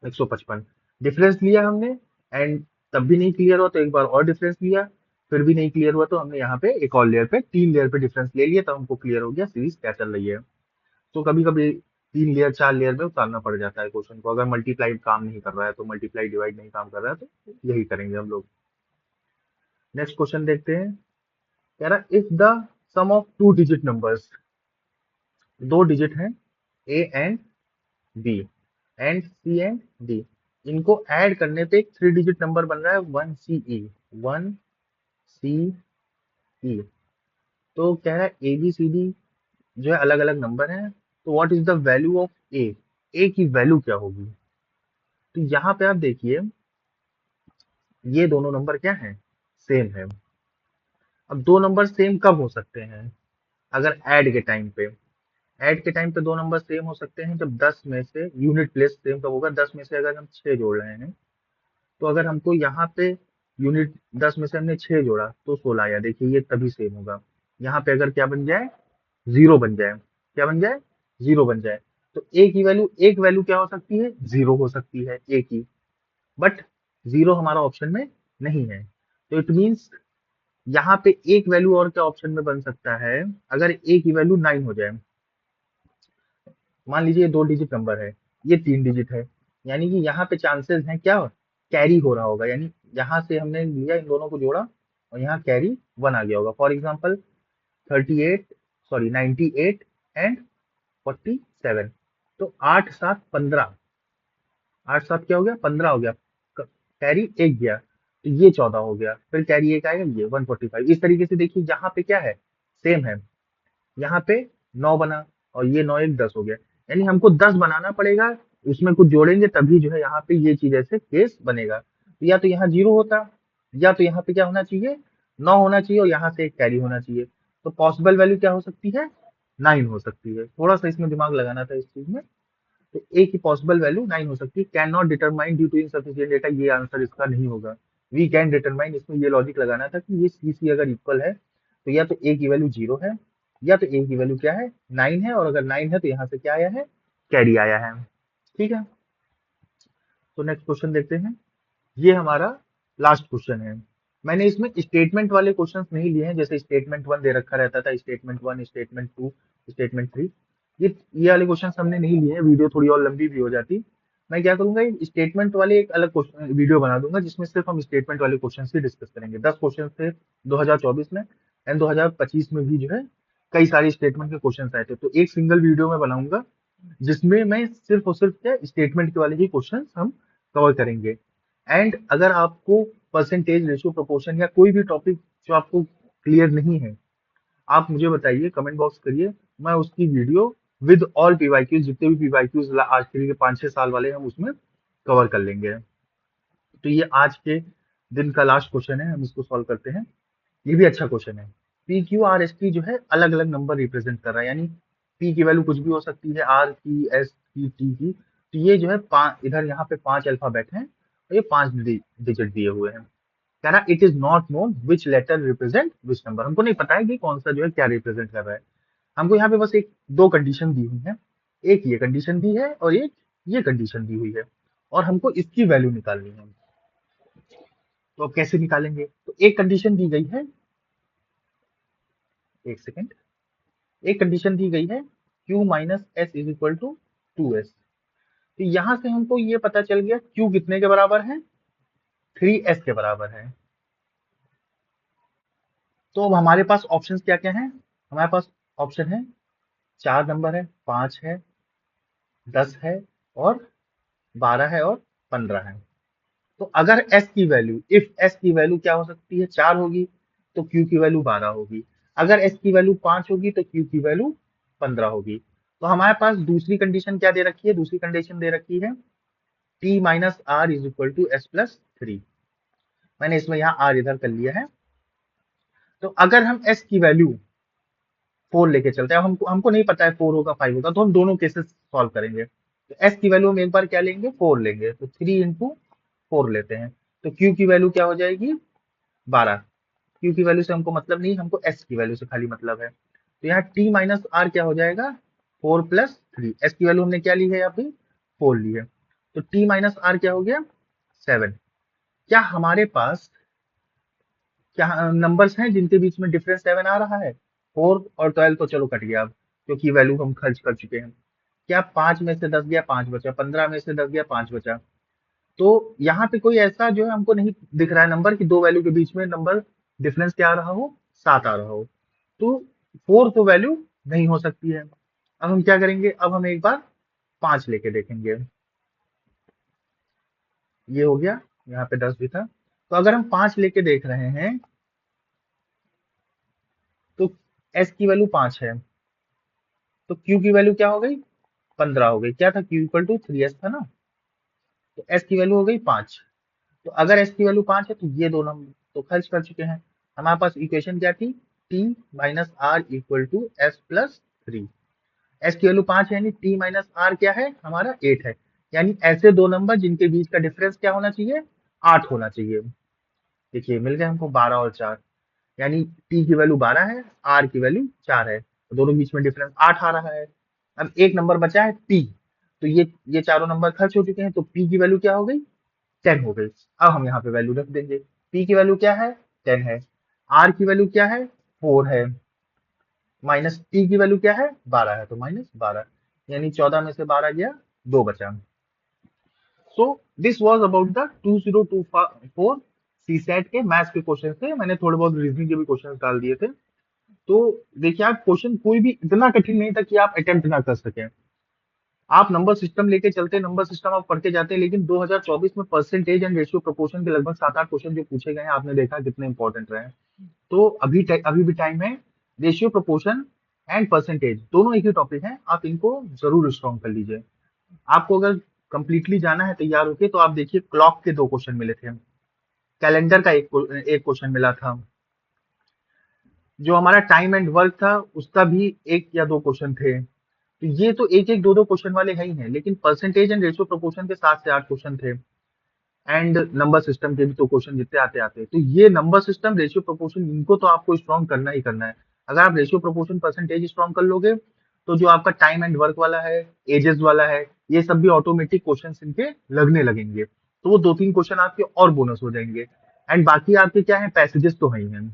155। Difference लिया हमने एंड तब भी नहीं क्लियर हुआ तो एक बार और डिफरेंस लिया, फिर भी नहीं क्लियर हुआ तो हमने यहाँ पे एक और लेयर पे 3 लेयर पे डिफरेंस ले लिया, तब हमको क्लियर हो गया सीरीज क्या चल रही है। तो कभी कभी 3 लेयर 4 लेयर में उतारना पड़ जाता है क्वेश्चन को, अगर मल्टीप्लाई काम नहीं कर रहा है तो, मल्टीप्लाई डिवाइड नहीं काम कर रहा है तो यही करेंगे हम लोग। नेक्स्ट क्वेश्चन देखते हैं। कह रहा if the sum of 2 digit numbers, 2 digit हैं A and B and C and D, इनको ऐड करने पे एक 3 डिजिट नंबर बन रहा है 1CE, 1CE। तो कह रहा है ए बी सी डी जो है अलग अलग नंबर हैं, तो what is the value of A की वैल्यू क्या होगी। तो यहाँ पे आप देखिए ये दोनों नंबर क्या हैं, सेम है। अब दो नंबर सेम कब हो सकते हैं, अगर ऐड के टाइम पे, ऐड के टाइम पे दो नंबर सेम हो सकते हैं जब 10 में से यूनिट प्लेस सेम कब होगा, 10 में से अगर हम 6 जोड़ रहे हैं तो अगर हमको यहाँ पे यूनिट 10 में से हमने 6 जोड़ा तो 16 आया, देखिए ये तभी सेम होगा। यहाँ पे अगर क्या बन जाए, जीरो बन जाए, क्या बन जाए, जीरो बन जाए, तो ए की वैल्यू, एक वैल्यू क्या हो सकती है, जीरो हो सकती है ए की, बट जीरो हमारा ऑप्शन में नहीं है। तो इट मीन्स यहाँ पे एक वैल्यू और क्या ऑप्शन में बन सकता है, अगर ए की वैल्यू 9 हो जाए, मान लीजिए ये 2 डिजिट नंबर है, ये 3 डिजिट है, यानी कि यहाँ पे चांसेस हैं क्या, कैरी हो रहा होगा, यानी यहाँ से हमने लिया इन दोनों को जोड़ा और यहाँ कैरी 1 आ गया होगा। फॉर एग्जाम्पल 38 सॉरी 98 एंड 47, तो 8 7 15, 8 7 क्या हो गया, 15 हो गया, कैरी एक गया तो ये 14 हो गया, फिर कैरी एक आएगा ये 145। इस तरीके से देखिए यहाँ पे क्या है, सेम है, यहाँ पे 9 बना और ये 9 1 10 हो गया, यानी हमको 10 बनाना पड़ेगा उसमें कुछ जोड़ेंगे तभी जो है यहाँ पे ये चीज ऐसे केस बनेगा। तो या तो यहाँ 0 होता, या तो यहाँ पे क्या होना चाहिए, 9 होना चाहिए, और यहाँ से एक कैरी होना चाहिए। तो पॉसिबल वैल्यू क्या हो सकती है, 9 हो सकती है। थोड़ा सा इसमें दिमाग लगाना था इस चीज में। तो ए की पॉसिबल वैल्यू 9 हो सकती है। Cannot determine due to insufficient data, ये आंसर इसका नहीं होगा। वी कैन डिटरमाइन, इसमें ये लॉजिक लगाना था कि ये सी सी अगर इक्वल है तो या तो ए की वैल्यू 0 है, या तो ए की वैल्यू क्या है, 9 है, और अगर 9 है तो यहाँ से क्या आया है, कैरी आया है। ठीक है, तो नेक्स्ट क्वेश्चन देखते हैं। ये हमारा लास्ट क्वेश्चन है। मैंने इसमें स्टेटमेंट वाले क्वेश्चंस नहीं लिए हैं, जैसे स्टेटमेंट 1 दे रखा रहता था, स्टेटमेंट 1, स्टेटमेंट 2, स्टेटमेंट 3। ये वाले क्वेश्चंस हमने नहीं लिए हैं, वीडियो थोड़ी और लंबी भी हो जाती। मैं क्या करूंगा, स्टेटमेंट वाले एक अलग क्वेश्चन वीडियो बना दूंगा, जिसमें सिर्फ हम स्टेटमेंट वाले क्वेश्चन ही डिस्कस करेंगे। 10 क्वेश्चन थे 2024 में, एंड 2025 में भी जो है कई सारे स्टेटमेंट के क्वेश्चन आए थे। तो एक सिंगल वीडियो में बनाऊंगा, जिसमें मैं सिर्फ और सिर्फ क्या स्टेटमेंट के वाले ही क्वेश्चन हम कवर करेंगे। एंड अगर आपको परसेंटेज, रेशियो, प्रोपोर्शन या कोई भी टॉपिक जो आपको क्लियर नहीं है, आप मुझे बताइए, कमेंट बॉक्स करिए, मैं उसकी वीडियो विद ऑल पीवाईक्यूज, जितने भी पीवाईक्यूज आज के 5-6 साल वाले हम उसमें कवर कर लेंगे। तो ये आज के दिन का लास्ट क्वेश्चन है, हम इसको सॉल्व करते हैं। ये भी अच्छा क्वेश्चन है। P Q R S T जो है अलग अलग नंबर रिप्रेजेंट कर रहा है, यानी पी की वैल्यू कुछ भी हो सकती है, आर की, एस की, टी की। तो ये जो है इधर यहाँ पे 5 अल्फाबेट हैं, और ये 5 डिजिट दिए हुए हैं। कह रहा it is not known which letter represent which number. हमको नहीं पता है कि कौन सा जो है क्या रिप्रेजेंट कर रहा है। हमको यहाँ पे बस एक दो कंडीशन दी हुई है, एक ये कंडीशन दी है और एक ये कंडीशन दी हुई है, और हमको इसकी वैल्यू निकालनी है। तो अब कैसे निकालेंगे, तो एक कंडीशन दी गई है, एक सेकेंड, एक कंडीशन दी गई है q minus S is equal to 2s। तो यहां से हमको ये पता चल गया q कितने के बराबर है, 3s के बराबर है। तो अब हमारे पास ऑप्शन क्या क्या है, हमारे पास ऑप्शन है 4 नंबर है, 5 है, 10 है, और 12 है, और 15 है। तो अगर s की वैल्यू, इफ s की वैल्यू क्या हो सकती है, 4 होगी, तो q की वैल्यू 12 होगी। अगर s की वैल्यू 5 होगी तो q की वैल्यू 15 होगी। तो हमारे पास दूसरी कंडीशन क्या दे रखी है, दूसरी कंडीशन दे रखी है t minus r is equal to s plus 3। मैंने इसमें यहाँ r इधर कर लिया है। तो अगर हम s की वैल्यू 4 लेके चलते हैं, अब हमको हमको नहीं पता है 4 होगा 5 होगा, तो हम दोनों केसेस सॉल्व करेंगे। तो s की वैल्यू हम एक बार क्या लेंगे, 4 लेंगे, तो 3 इंटू 4 लेते हैं। तो q की वैल्यू क्या हो जाएगी, 12। q की वैल्यू से हमको मतलब नहीं, हमको s की वैल्यू से खाली मतलब है। तो यहाँ t माइनस आर क्या हो जाएगा, 4 प्लस 3। s की वैल्यू हमने क्या ली है, यहाँ पे 4 ली है। तो t माइनस आर क्या हो गया, 7। क्या हमारे पास क्या नंबर्स हैं जिनके बीच में डिफरेंस 7 आ रहा है, 4 और 12 तो चलो कट गया अब, क्योंकि वैल्यू हम खर्च कर चुके हैं। क्या 5 में से 10 गया, 5 बचा, 15 में से 10 गया, 5 बचा। तो यहाँ पे कोई ऐसा जो है हमको नहीं दिख रहा है नंबर कि दो वैल्यू के बीच में नंबर डिफरेंस क्या आ रहा हो, 7 आ रहा हो। तो 4 तो वैल्यू नहीं हो सकती है। अब हम क्या करेंगे, अब हम एक बार 5 लेके देखेंगे। ये हो गया, यहाँ पे 10 भी था। तो अगर हम 5 लेके देख रहे हैं, तो s की वैल्यू 5 है, तो q की वैल्यू क्या हो गई, 15 हो गई। क्या था, q इक्वल टू 3s था ना, तो s की वैल्यू हो गई 5। तो अगर s की वैल्यू 5 है तो ये दोनों हम तो खर्च कर चुके हैं। हमारे पास इक्वेशन क्या थी, t minus r equal to s plus 3। s की वैल्यू 5 है, यानी t माइनस आर क्या है हमारा 8 है। यानी ऐसे दो नंबर जिनके बीच का डिफरेंस क्या होना चाहिए, 8 होना चाहिए। देखिए मिल गए हमको 12 और 4, यानी t की वैल्यू 12 है, r की वैल्यू 4 है, तो दोनों बीच में डिफरेंस 8 आ रहा है। अब एक नंबर बचा है p, तो ये चारों नंबर खर्च हो चुके हैं, तो p की वैल्यू क्या हो गई, 10 हो गई। अब हम यहाँ पे वैल्यू रख देंगे, p की वैल्यू क्या है, 10 है, r की वैल्यू क्या है, 4 है, माइनस t की वैल्यू क्या है, 12 है, तो माइनस 12, यानी 14 में से 12 गया, 2 बचा। So this was about the 2024 CSAT के मैथ्स के क्वेश्चन थे। मैंने थोड़े बहुत रीजनिंग के भी क्वेश्चन डाल दिए थे। तो देखिए, आप क्वेश्चन कोई भी इतना कठिन नहीं था कि आप अटेम्प्ट ना कर सकें। आप नंबर सिस्टम लेके चलते, नंबर सिस्टम आप पढ़ते जाते, लेकिन 2024 में परसेंटेज एंड रेशियो प्रोपोर्शन के लगभग 7-8 क्वेश्चन जो पूछे गए हैं, आपने देखा कितने इंपॉर्टेंट रहे हैं। तो अभी भी टाइम है। रेशियो, प्रोपोर्शन एंड परसेंटेज दोनों एक ही टॉपिक है, आप इनको जरूर स्ट्रॉन्ग कर लीजिए। आपको अगर कंप्लीटली जाना है तैयार होके तो आप देखिए क्लॉक के 2 क्वेश्चन मिले थे, कैलेंडर का एक क्वेश्चन मिला था, जो हमारा टाइम एंड वर्क था उसका भी 1 या 2 क्वेश्चन थे। तो ये तो 1-1 2-2 क्वेश्चन वाले है ही हैं, लेकिन परसेंटेज एंड रेशियो प्रोपोर्शन के 7 से 8 क्वेश्चन थे, एंड नंबर सिस्टम के भी तो क्वेश्चन जितने आते आते, तो ये नंबर सिस्टम रेशियो प्रोपोर्शन इनको तो आपको स्ट्रॉन्ग करना ही करना है। अगर आप रेशियो प्रोपोर्शन परसेंटेज स्ट्रॉन्ग कर लोगे तो जो आपका टाइम एंड वर्क वाला है, एजेस वाला है, ये सब भी ऑटोमेटिक क्वेश्चन इनके लगने लगेंगे, तो वो 2-3 क्वेश्चन आपके और बोनस हो जाएंगे। एंड बाकी आपके क्या है, पैसेजेस तो है ही हैं,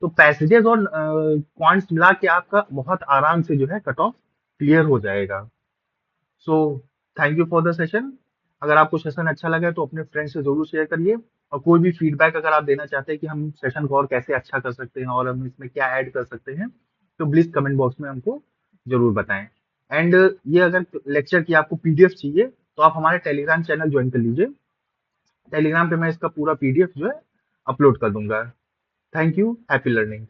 तो पैसेजेस और क्वांट्स मिला के आपका बहुत आराम से जो है कट ऑफ क्लियर हो जाएगा। So thank you for the session. अगर आपको सेशन अच्छा लगा है तो अपने फ्रेंड्स से जरूर शेयर करिए, और कोई भी फीडबैक अगर आप देना चाहते हैं कि हम सेशन को और कैसे अच्छा कर सकते हैं और हम इसमें क्या ऐड कर सकते हैं, तो प्लीज कमेंट बॉक्स में हमको जरूर बताएं। एंड ये अगर लेक्चर की आपको पीडीएफ चाहिए तो आप हमारे टेलीग्राम चैनल ज्वाइन कर लीजिए, टेलीग्राम पे मैं इसका पूरा पीडीएफ जो है अपलोड कर दूंगा। Thank you, happy learning.